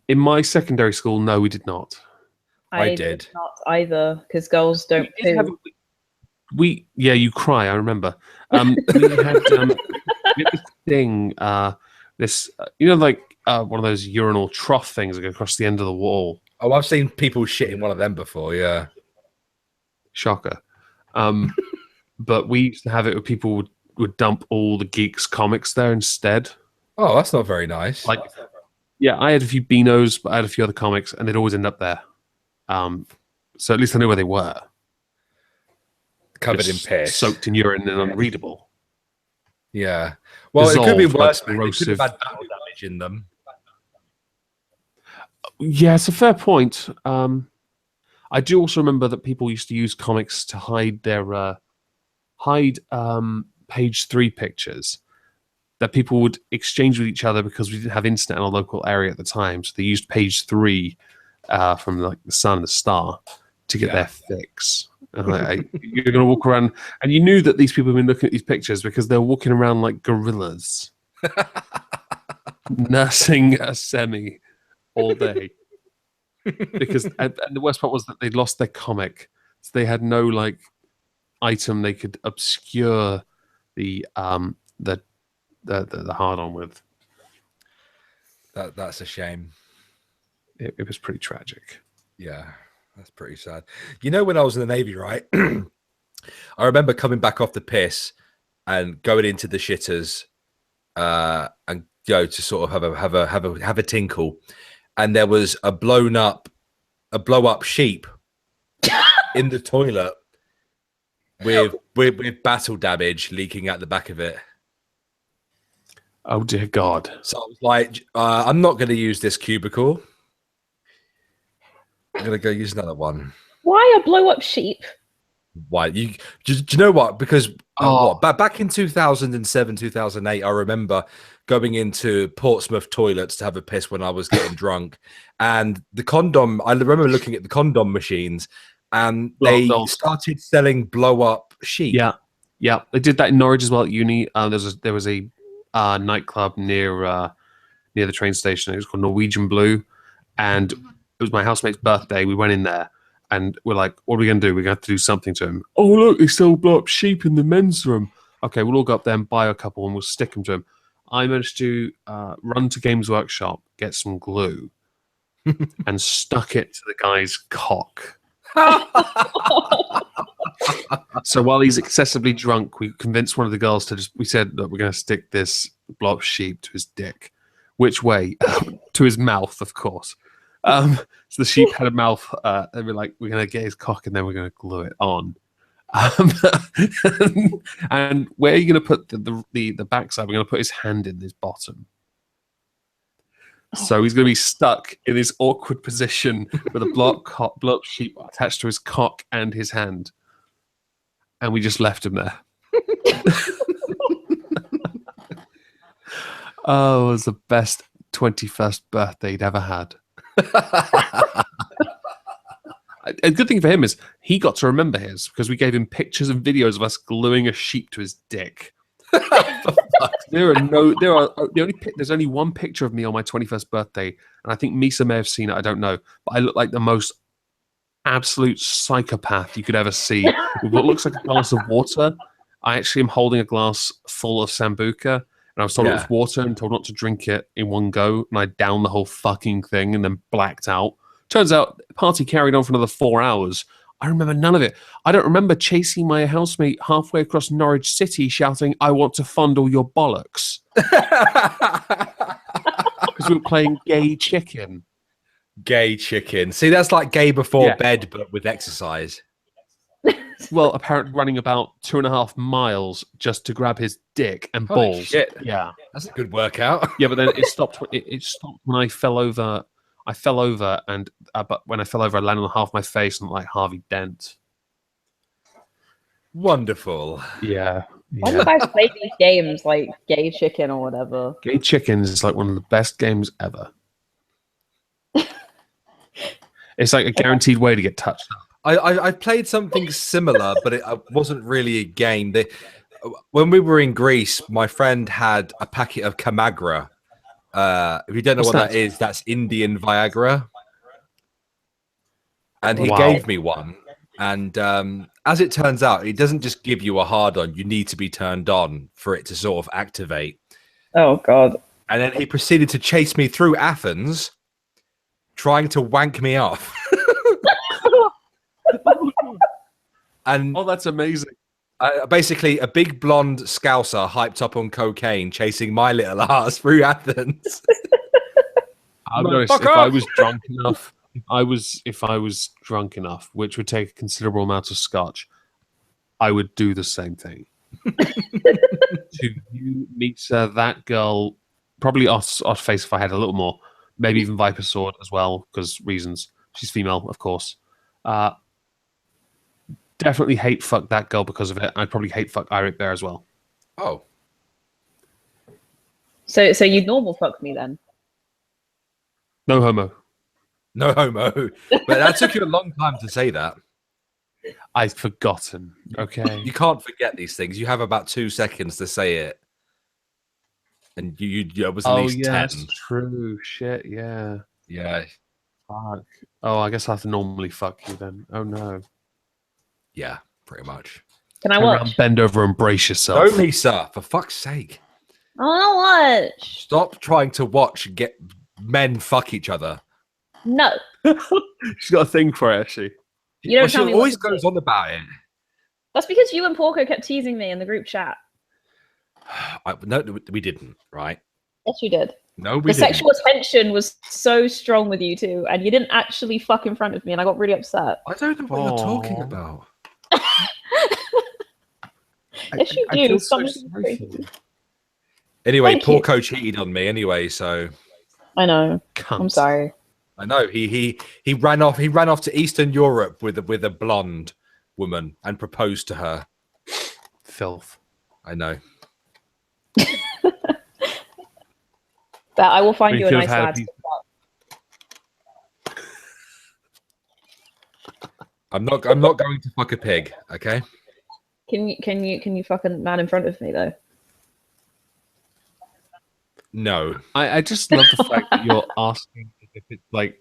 In my secondary school, no, we did not. I did. Not either, because girls don't We did have- poo. yeah, you cry. I remember. We had this thing. Like one of those urinal trough things that go across the end of the wall. Oh, I've seen people shit in one of them before. Yeah. Shocker. But we used to have it where people would dump all the Geeks comics there instead. Oh, that's not very nice. Like, yeah, I had a few Beanos, but I had a few other comics, and they'd always end up there. So at least I knew where they were. Covered Just in piss. soaked in urine and unreadable. Yeah. Well, it could be Dissolved, like worse. They could corrosive. have had battle damage in them. Yeah, it's a fair point. I do also remember that people used to use comics to hide their page 3 pictures that people would exchange with each other because we didn't have internet in our local area at the time. So they used page 3 from like the sun and the star to get their fix. And you're going to walk around, and you knew that these people have been looking at these pictures because they're walking around like gorillas, nursing a semi all day. Because and the worst part was that they lost their comic, so they had no like item they could obscure the hard on with. That's a shame. It was pretty tragic. Yeah, that's pretty sad. You know, when I was in the Navy, right? I remember coming back off the piss and going into the shitters, and to sort of have a tinkle, and there was a blow up sheep in the toilet with battle damage leaking out the back of it. Oh dear God! So I was like, I'm not going to use this cubicle. I'm going to go use another one. Why a blow up sheep? Why? Do you know what? Because back in 2007, 2008, I remember going into Portsmouth toilets to have a piss when I was getting drunk. And the condom, I remember looking at the condom machines, and they started selling blow up sheep. Yeah. They did that in Norwich as well at uni. There was a nightclub near the train station. It was called Norwegian Blue, and it was my housemate's birthday. We went in there, and we're like, "What are we going to do? We're going to have to do something to him." Oh, look, they sell blow up sheep in the men's room. Okay, we'll all go up there and buy a couple, and we'll stick them to him. I managed to run to Games Workshop, get some glue, and stuck it to the guy's cock. So while he's excessively drunk, we convinced one of the girls we said that we're going to stick this blow up sheep to his dick. Which way? To his mouth, of course. So the sheep had a mouth, and we're like, we're going to get his cock and then we're going to glue it on. And where are you going to put the backside? We're going to put his hand in his bottom. So he's going to be stuck in this awkward position with a blow up sheep attached to his cock and his hand. And we just left him there. Oh, it was the best 21st birthday he'd ever had. A good thing for him is he got to remember his because we gave him pictures and videos of us gluing a sheep to his dick. There's only one picture of me on my 21st birthday, and I think Misa may have seen it. I don't know, but I look like the most absolute psychopath you could ever see. With what looks like a glass of water. I actually am holding a glass full of sambuca, and I was told it was water and told not to drink it in one go, and I downed the whole fucking thing and then blacked out. Turns out the party carried on for another 4 hours. I remember none of it. I don't remember chasing my housemate halfway across Norwich City shouting, "I want to fondle your bollocks." Because we were playing gay chicken. Gay chicken. See, that's like gay before bed, but with exercise. Well, apparently running about 2.5 miles just to grab his dick and Holy balls. shit. Yeah. That's a good workout. Yeah, but then it stopped. It stopped when I fell over. I fell over, and but when I fell over, I landed on half my face and like Harvey Dent. Wonderful. Yeah. Why do you guys play these games like Gay Chicken or whatever? Gay Chickens is like one of the best games ever. It's like a guaranteed way to get touched up. I played something similar, but it wasn't really a game. When we were in Greece, my friend had a packet of Camagra. If you don't know what that is, that's Indian Viagra. And he gave me one. And as it turns out, it doesn't just give you a hard-on. You need to be turned on for it to sort of activate. Oh, God. And then he proceeded to chase me through Athens, trying to wank me off. And that's amazing. Basically, a big blonde scouser hyped up on cocaine chasing my little ass through Athens. I've noticed if I was drunk enough, if I was drunk enough, which would take a considerable amount of scotch, I would do the same thing. To you, Misa, that girl, probably off face if I had a little more, maybe even Viper Sword as well, because reasons. She's female, of course. Definitely hate fuck that girl because of it. I'd probably hate fuck Irate Bear as well. Oh. So you normal fuck me then? No homo. No homo. But that took you a long time to say that. I've forgotten. Okay. You can't forget these things. You have about 2 seconds to say it. And it was at least 10. That's true. Shit, yeah. Yeah. Fuck. Oh, I guess I have to normally fuck you then. Oh, no. Yeah, pretty much. Can I Turn watch? around, bend over and brace yourself. No, Misa, for fuck's sake. I want to watch. Stop trying to watch get men fuck each other. No. She's got a thing for it, actually. You don't tell she me always what to goes do. on about it. That's because you and Porco kept teasing me in the group chat. No, we didn't, right? Yes, you did. No, we The didn't. sexual tension was so strong with you two, and you didn't actually fuck in front of me, and I got really upset. I don't know what you're talking about. Yes, you I do. feel so Something sorry for you. Anyway, Thank poor you. coach cheated on me anyway, so I know. Cunt. I'm sorry. I know he ran off. He ran off to Eastern Europe with a blonde woman and proposed to her. Filth. I know. But I will find We you a could nice have had a lad. piece- I'm not going to fuck a pig. Okay. Can you fuck a man in front of me though? No. I just love the fact that you're asking if it's like,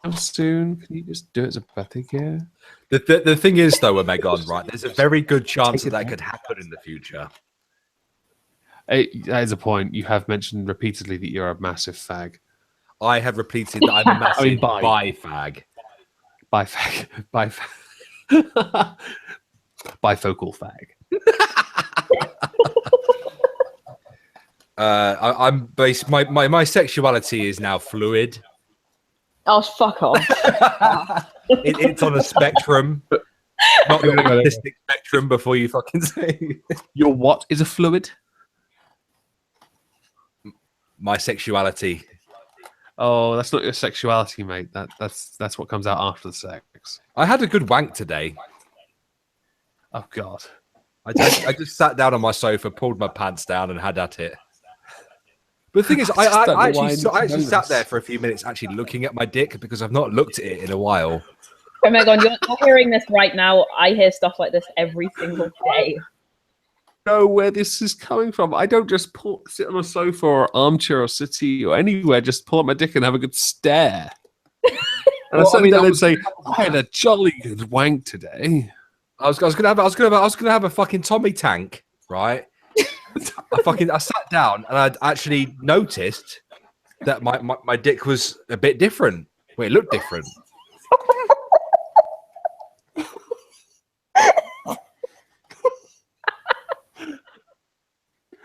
how soon can you just do it as a birthday gift? The thing is though, Omegon, right? There's a very good chance Take that it could happen in the future. That is a point. You have mentioned repeatedly that you're a massive fag. I have repeated that I'm a massive bi. fag. Bifag. Bifocal fag. I'm based. My sexuality is now fluid. Oh, fuck off. It's on a spectrum, not the artistic spectrum. Before you fucking say Your what is a fluid? my sexuality. Oh, that's not your sexuality, mate. That's what comes out after the sex. I had a good wank today. Oh God. I just sat down on my sofa, pulled my pants down, and had at it. But the thing is, I actually sat there for a few minutes, actually looking at my dick because I've not looked at it in a while. Omegon, you're hearing this right now. I hear stuff like this every single day. Know where this is coming from. I don't just sit on a sofa or armchair or city or anywhere. Just pull up my dick and have a good stare. And Well, I mean, I don't was- say, "I had a jolly good wank today." I was gonna have a fucking Tommy tank, right? I sat down and I'd actually noticed that my dick was a bit different. Well, it looked different.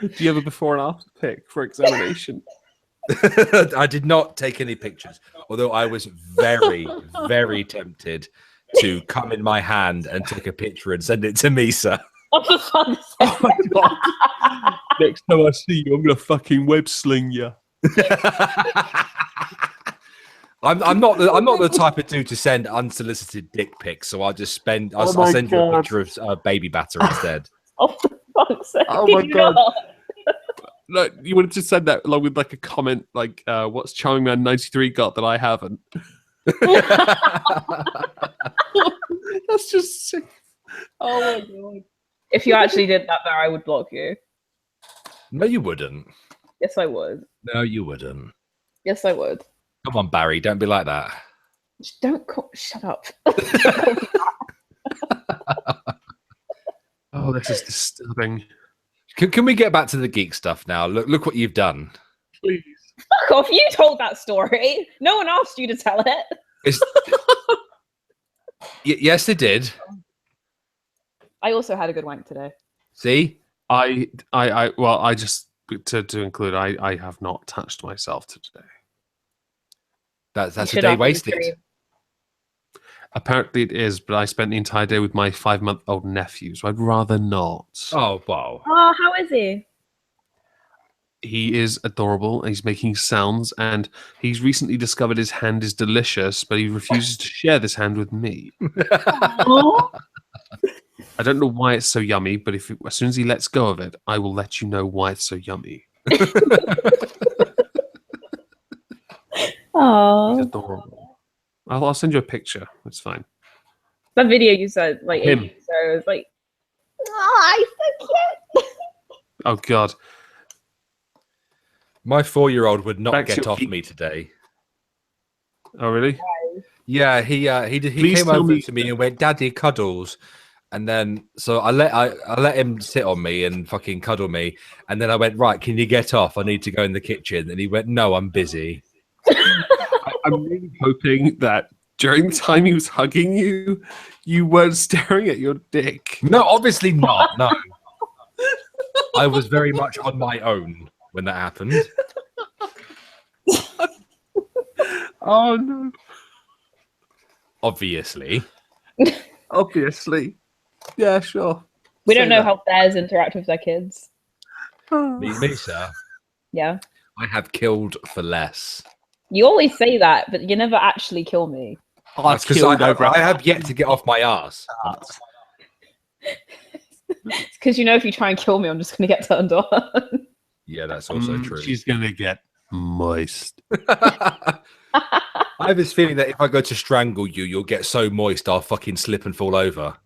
Do you have a before and after pic for examination? I did not take any pictures, although I was very, very tempted to come in my hand and take a picture and send it to Misa. Oh, for fuck's sake. Oh my god! Next time I see you, I'm gonna fucking web sling you. I'm not the type of dude to send unsolicited dick pics, so I'll just I'll send you a picture of baby batter instead. Oh, for fuck's sake. Oh my Can you God. not? Look, you wanted to send that along with like a comment, like, "What's Charming Man 93 got that I haven't?" That's just sick. Oh my god! If you actually did that, Bear, I would block you. No, you wouldn't. Yes, I would. No, you wouldn't. Yes, I would. Come on, Barry, don't be like that. Just don't call. Shut up. Oh, this is disturbing. Can we get back to the geek stuff now? Look what you've done. Please. Fuck off. You told that story. No one asked you to tell it. It's... yes, they did. I also had a good wank today. See, I just to include, I have not touched myself today. that's You a should day after the wasted. stream. Apparently it is, but I spent the entire day with my 5-month-old nephew, so I'd rather not. Oh wow. Oh, how is he? He is adorable, and he's making sounds, and he's recently discovered his hand is delicious, but he refuses to share this hand with me. Oh, I don't know why it's so yummy, but as soon as he lets go of it, I will let you know why it's so yummy. He's oh. adorable. I'll send you a picture. It's fine. That video you said, like, Him. so it was like, oh, he's so cute. Oh god. My 4-year-old would not Back to get your off geek- me today. Oh really? Yeah, he Please came tell over me- to me and went, "Daddy, cuddles." And then so I let him sit on me and fucking cuddle me. And then I went, "Right, can you get off? I need to go in the kitchen." And he went, "No, I'm busy." I'm really hoping that during the time he was hugging you, you weren't staring at your dick. No, obviously not. No. I was very much on my own when that happened. Oh no. Obviously. Obviously. Yeah, sure. We Say don't know that. how bears interact with their kids. Me, sir. Yeah. I have killed for less. You always say that, but you never actually kill me. That's because I have yet to get off my ass. It's because you know if you try and kill me, I'm just going to get turned on. Yeah, that's also true. She's gonna get moist. I have this feeling that if I go to strangle you, you'll get so moist I'll fucking slip and fall over.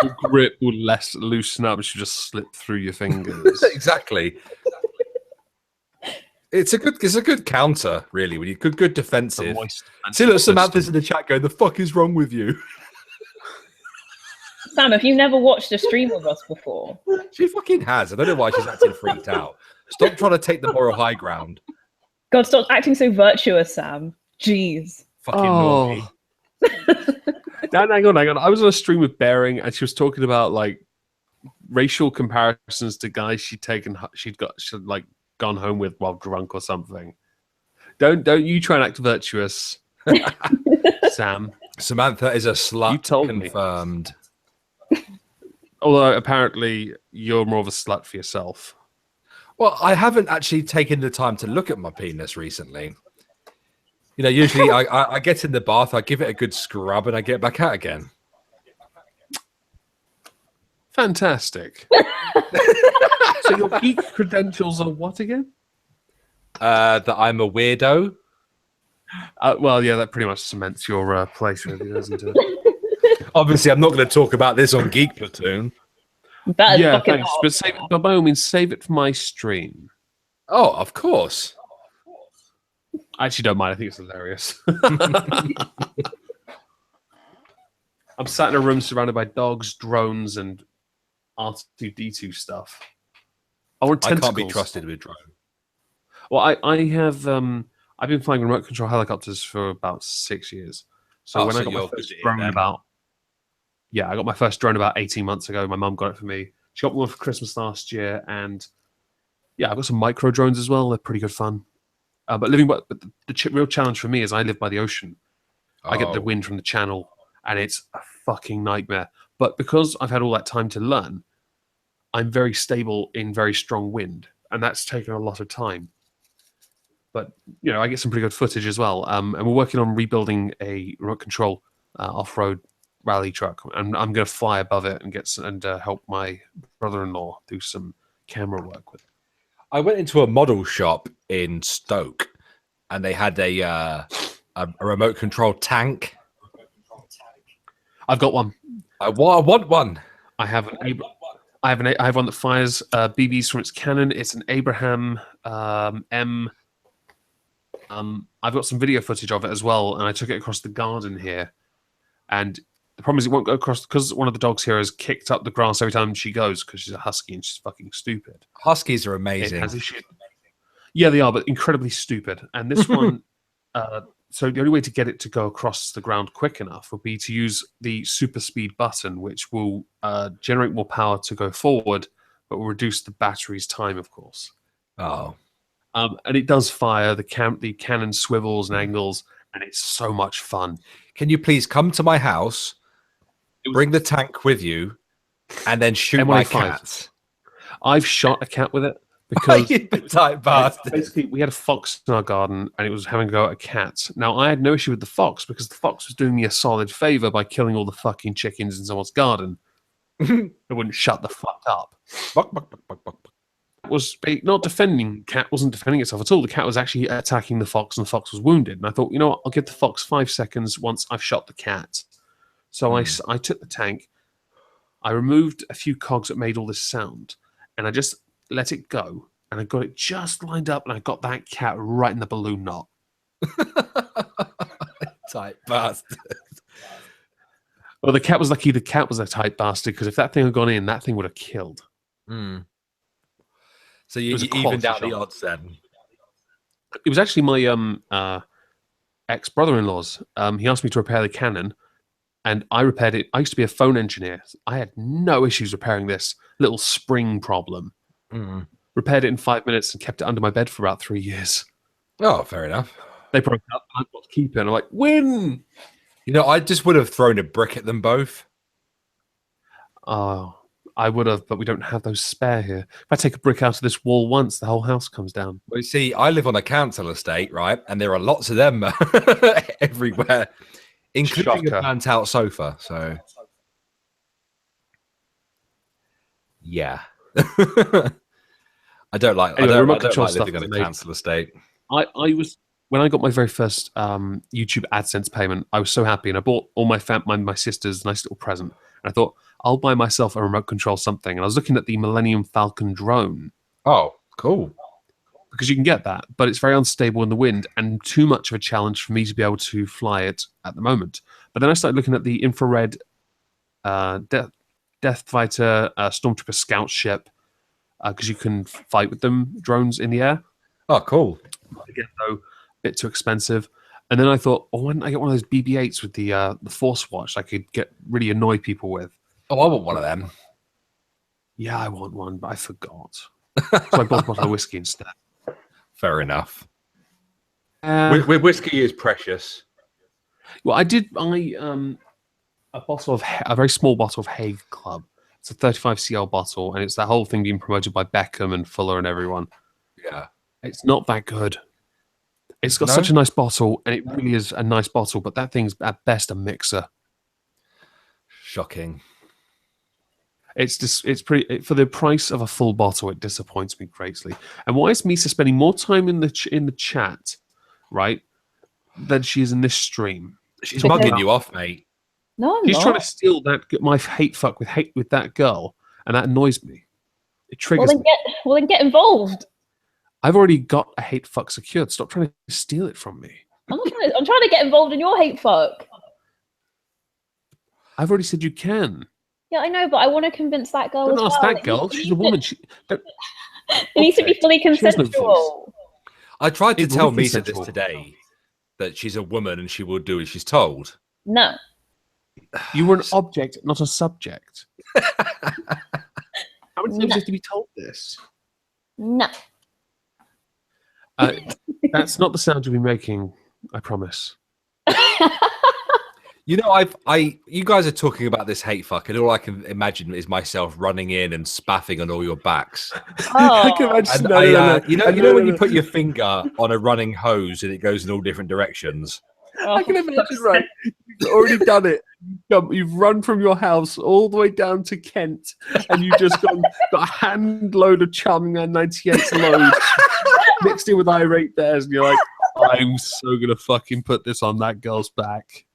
Your grip will loosen up. She'll just slip through your fingers. Exactly. It's a good counter, really. When you good The defensive. moist See, look, Samantha's system. in the chat going, "The fuck is wrong with you?" Sam, have you never watched a stream of us before? She fucking has. I don't know why she's acting freaked out. Stop trying to take the moral high ground. God, stop acting so virtuous, Sam. Jeez. Fucking naughty. Hang on. I was on a stream with Bearing, and she was talking about like racial comparisons to guys she'd gone home with while drunk or something. Don't you try and act virtuous, Sam. Samantha is a slut. You told me. Confirmed. Although apparently you're more of a slut for yourself. Well, I haven't actually taken the time to look at my penis recently. You know, usually I get in the bath, I give it a good scrub, and I get back out again. Fantastic. So your geek credentials are what again? That I'm a weirdo. Well, yeah, that pretty much cements your place, really, doesn't it? Obviously, I'm not going to talk about this on Geek Platoon. That is Yeah, fucking thanks. hot. But by all means, save it for my stream. Oh, of course. I actually don't mind. I think it's hilarious. I'm sat in a room surrounded by dogs, drones, and R2D2 stuff. I want I tentacles. can't be trusted with drone. Well, I have. I've been flying remote control helicopters for about 6 years. So when I got my first drone I got my first drone about 18 months ago. My mum got it for me. She got me one for Christmas last year, and yeah, I've got some micro drones as well. They're pretty good fun. But the real challenge for me is I live by the ocean. I get the wind from the channel, and it's a fucking nightmare. But because I've had all that time to learn, I'm very stable in very strong wind, and that's taken a lot of time. But I get some pretty good footage as well. And we're working on rebuilding a remote control off-road rally truck, and I'm going to fly above it and help my brother-in-law do some camera work with it. I went into a model shop in Stoke, and they had a remote control tank. I've got one. I want one. I have one that fires BBs from its cannon. It's an Abraham M. I've got some video footage of it as well, and I took it across the garden here. And the problem is it won't go across because one of the dogs here has kicked up the grass every time she goes because she's a husky and she's fucking stupid. Huskies are amazing. Yeah, they are, but incredibly stupid. And this one, so the only way to get it to go across the ground quick enough would be to use the super speed button, which will generate more power to go forward, but will reduce the battery's time, of course. Oh. And it does fire. The cannon swivels and angles, and it's so much fun. Can you please come to my house, bring the tank with you, and then shoot my cats? I've shot a cat with it because you tight bastard. Basically, we had a fox in our garden, and it was having a go at a cat. Now, I had no issue with the fox because the fox was doing me a solid favor by killing all the fucking chickens in someone's garden. It wouldn't shut the fuck up. Buck, buck, buck, buck, buck. Was not defending. Cat wasn't defending itself at all. The cat was actually attacking the fox, and the fox was wounded. And I thought, you know what? I'll give the fox 5 seconds once I've shot the cat. So I took the tank, I removed a few cogs that made all this sound, and I just let it go. And I got it just lined up, and I got that cat right in the balloon knot. Tight bastard. Well, the cat was lucky. The cat was a tight bastard because if that thing had gone in, that thing would have killed. So you evened out the odds then. It was actually my ex-brother-in-law's. He asked me to repair the cannon, and I repaired it. I used to be a phone engineer. I had no issues repairing this little spring problem. Repaired it in 5 minutes and kept it under my bed for about 3 years. Oh, fair enough. They broke up. I got to keep it. And I'm like, win! I just would have thrown a brick at them both. Oh, I would have, but we don't have those spare here. If I take a brick out of this wall once, the whole house comes down. Well, you see, I live on a council estate, right? And there are lots of them everywhere, including a burnt-out sofa. So, yeah. I don't like living on a council estate. I was when I got my very first YouTube AdSense payment, I was so happy, and I bought all my sisters a nice little present. And I thought, I'll buy myself a remote control something. And I was looking at the Millennium Falcon drone. Oh, cool. Because you can get that, but it's very unstable in the wind and too much of a challenge for me to be able to fly it at the moment. But then I started looking at the infrared Death Fighter Stormtrooper scout ship because you can fight with them, drones in the air. Oh, cool. Again, though, a bit too expensive. And then I thought, why don't I get one of those BB-8s with the Force Watch I could really annoy people with? Oh, I want one of them. Yeah, I want one, but I forgot. So I bought a bottle of whiskey instead. Fair enough. Whiskey is precious. Well, I did buy a very small bottle of Hague Club. It's a 35cl bottle, and it's that whole thing being promoted by Beckham and Fuller and everyone. Yeah. It's not that good. It's got such a nice bottle, and it really is a nice bottle, but that thing's at best a mixer. Shocking. It's pretty for the price of a full bottle. It disappoints me greatly. And why is Misa spending more time in the chat, right, than she is in this stream. She's mugging you off, mate. No, I'm She's not. trying to steal my hate fuck with that girl, and that annoys me. It triggers me. Well, then get involved. I've already got a hate fuck secured. Stop trying to steal it from me. I'm trying to get involved in your hate fuck. I've already said you can. Yeah, I know, but I want to convince that girl Don't as ask well. that girl. She's a woman. It needs to be fully She has no consensual. I tried to It will tell be Misa this consensual. today that she's a woman and she will do as she's told. No. You were an object, not a subject. How many times do you have to be told this? No. That's not the sound you'll be making, I promise. You know, you guys are talking about this hate fuck, and all I can imagine is myself running in and spaffing on all your backs. I can imagine. And you know when you put your finger on a running hose and it goes in all different directions. I can imagine, right? You've already done it. You've run from your house all the way down to Kent, and you've just got a hand load of Charming Man 98's load mixed in with Irate Bears, and you're like, I'm so gonna fucking put this on that girl's back.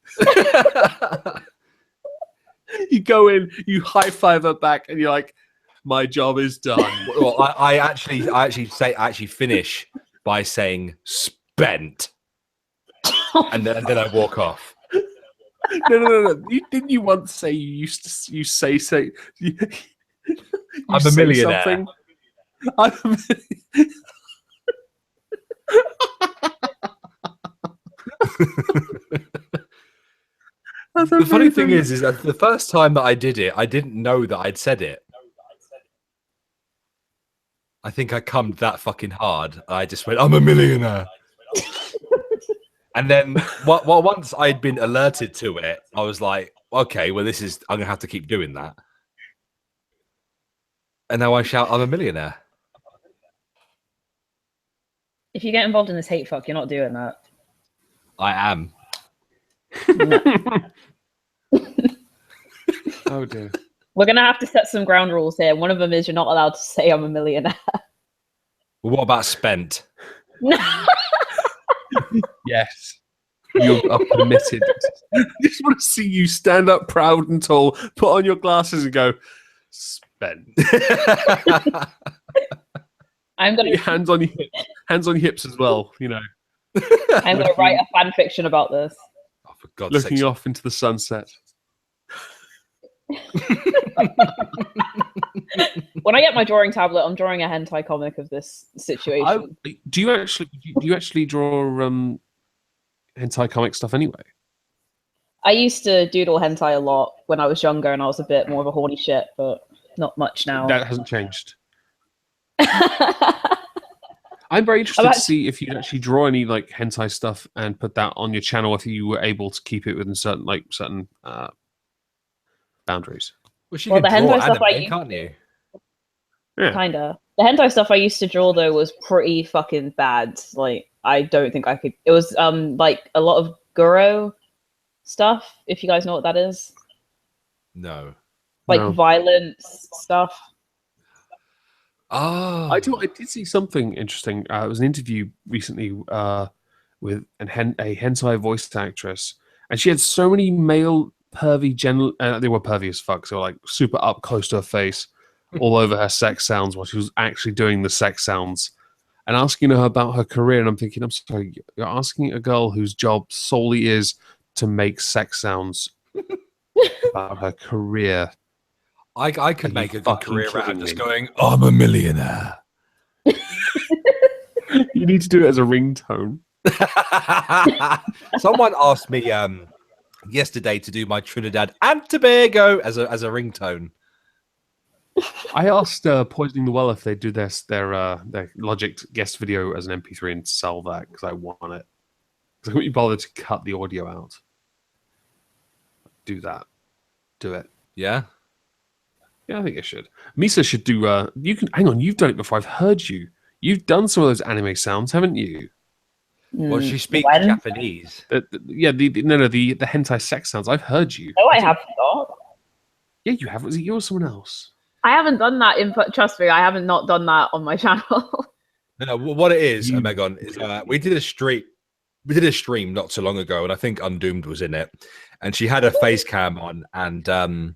You go in, you high five her back, and you're like, my job is done. Well, I actually finish by saying spent, and then I walk off. No. Didn't you once say you say you I'm a say millionaire. something? I'm a millionaire. The funny thing is that the first time that I did it, I didn't know that I'd said it. I think I cummed that fucking hard. I just went, I'm a millionaire. And then once I'd been alerted to it, I was like, okay, well, I'm going to have to keep doing that. And now I shout, I'm a millionaire. If you get involved in this hate fuck, you're not doing that. I am. Oh dear. We're going to have to set some ground rules here. One of them is you're not allowed to say I'm a millionaire. Well, what about spent? No. Yes. You are permitted. I just want to see you stand up proud and tall, put on your glasses and go, spent. I'm going to hands on your hips as well, you know. I'm going to write a fan fiction about this. Oh, for God's Looking sake. off into the sunset. When I get my drawing tablet, I'm drawing a hentai comic of this situation. Do you actually draw hentai comic stuff anyway? I used to doodle hentai a lot when I was younger, and I was a bit more of a horny shit, but not much now. That hasn't changed. I'm very interested to see if you actually draw any like hentai stuff and put that on your channel. If you were able to keep it within certain boundaries. Well, the hentai stuff can't you? Yeah. Kinda. The hentai stuff I used to draw though was pretty fucking bad. Like I don't think I could. It was like a lot of Guro stuff. If you guys know what that is, No. like No. violence stuff. Oh. I did see something interesting. It was an interview recently with a hentai voice actress, and she had so many male pervy they were pervy as fuck, so like super up close to her face, all over her sex sounds while she was actually doing the sex sounds, and asking her about her career. And I'm thinking, I'm sorry, you're asking a girl whose job solely is to make sex sounds about her career. I could Are make you a good fucking career out of kidding just me? going, I'm a millionaire. You need to do it as a ringtone. Someone asked me yesterday to do my Trinidad and Tobago as a ringtone. I asked Poisoning the Well if they'd do their Logic guest video as an MP3 and sell that because I want it. Because I couldn't be bothered to cut the audio out. Do that. Do it. Yeah. Yeah, I think I should. Misa should do. You can hang on. You've done it before. I've heard you. You've done some of those anime sounds, haven't you? Well, she speaks When? Japanese. The hentai sex sounds. I've heard you. No, I have not. Yeah, you have. Was it you or someone else? I haven't done that trust me, I haven't not done that on my channel. No, what it is, You- Omegon, is we did a stream we did a stream not so long ago, and I think Undoomed was in it, and she had her face cam on, and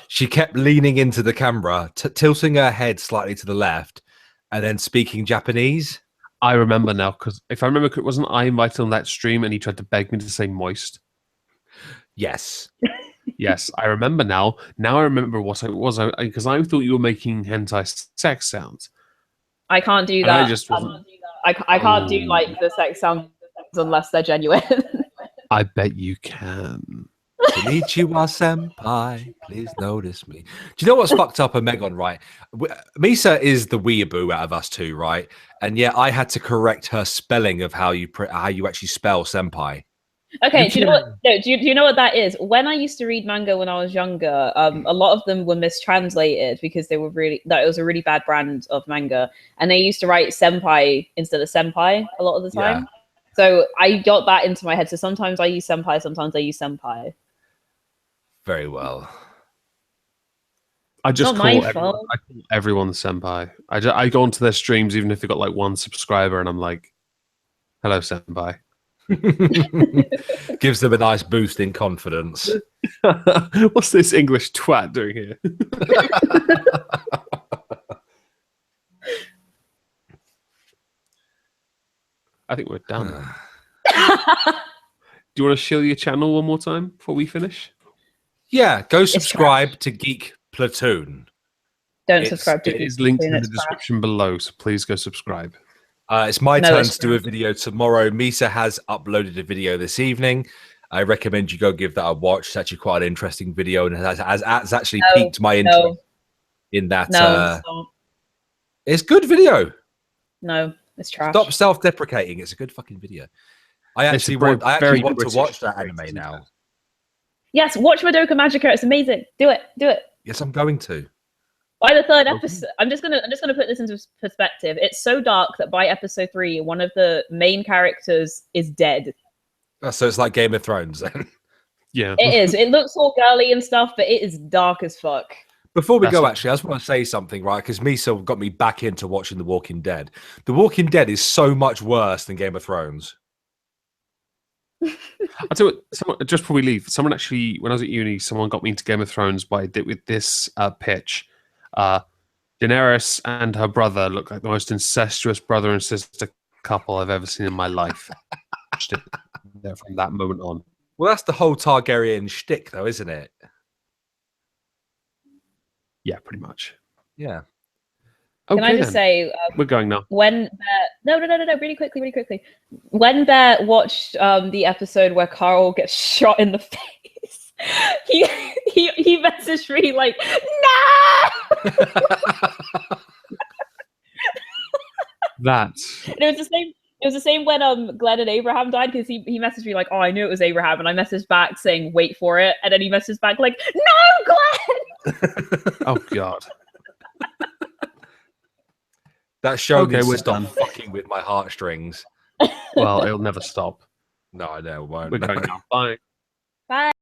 she kept leaning into the camera, tilting her head slightly to the left, and then speaking Japanese. I remember now, because if I remember, wasn't I invited on that stream and he tried to beg me to say moist? Yes. Yes, I remember now. Now I remember what it was, because I thought you were making hentai sex sounds. I can't do And that. I just wasn't. I can't do like the sex sounds unless they're genuine. I bet you can. Konnichiwa senpai, please notice me. Do you know what's fucked up, Omegon, right? Misa is the weeaboo out of us two, right? And yet I had to correct her spelling of how you actually spell senpai. Okay, do you know what? No, do you know what that is? When I used to read manga when I was younger, a lot of them were mistranslated because they were it was a really bad brand of manga, and they used to write senpai instead of senpai a lot of the time. Yeah. So I got that into my head. So sometimes I use senpai, sometimes I use senpai. Very well. I just Not call my fault. everyone senpai. I go onto their streams even if they've got like one subscriber, and I'm like, "Hello, senpai." Gives them a nice boost in confidence. What's this English twat doing here? I think we're done. Do you want to show your channel one more time before we finish? Yeah, go subscribe to Geek Platoon. Don't subscribe to It Geek is linked in Platoon, the it's trash. description below, so please go subscribe. It's my No, turn it's to do a video tomorrow. Misa has uploaded a video this evening. I recommend you go give that a watch. It's actually quite an interesting video, and has actually piqued my interest in that. No, it's good video. no, it's trash. Stop self-deprecating. It's a good fucking video. I actually want to watch that anime now. Yes, watch Madoka Magica. It's amazing. Do it. Do it. Yes, I'm going to. By the third episode, I'm just gonna put this into perspective. It's so dark that by episode 3, one of the main characters is dead. Oh, so it's like Game of Thrones then. Yeah, It is. It looks all girly and stuff, but it is dark as fuck. Before we go, actually, I just want to say something, right? Because Misa got me back into watching The Walking Dead. The Walking Dead is so much worse than Game of Thrones. I'll tell you what, just before we leave, someone actually, when I was at uni, someone got me into Game of Thrones with this pitch. Daenerys and her brother look like the most incestuous brother and sister couple I've ever seen in my life. From that moment on. Well, that's the whole Targaryen shtick, though, isn't it? Yeah, pretty much. Yeah. Okay, Can I just say, we're going now. When Bear, no, really quickly. When Bear watched the episode where Carl gets shot in the face, he messaged me like, "No!" That. And it was the same. It was the same when Glenn and Abraham died, because he messaged me like, "Oh, I knew it was Abraham," and I messaged back saying, "Wait for it," and then he messaged back like, "No, Glenn!" Oh God. That show needs we're to stop done. fucking with my heartstrings. Well, it'll never stop. No, I know. It won't. We're going now. Bye. Bye.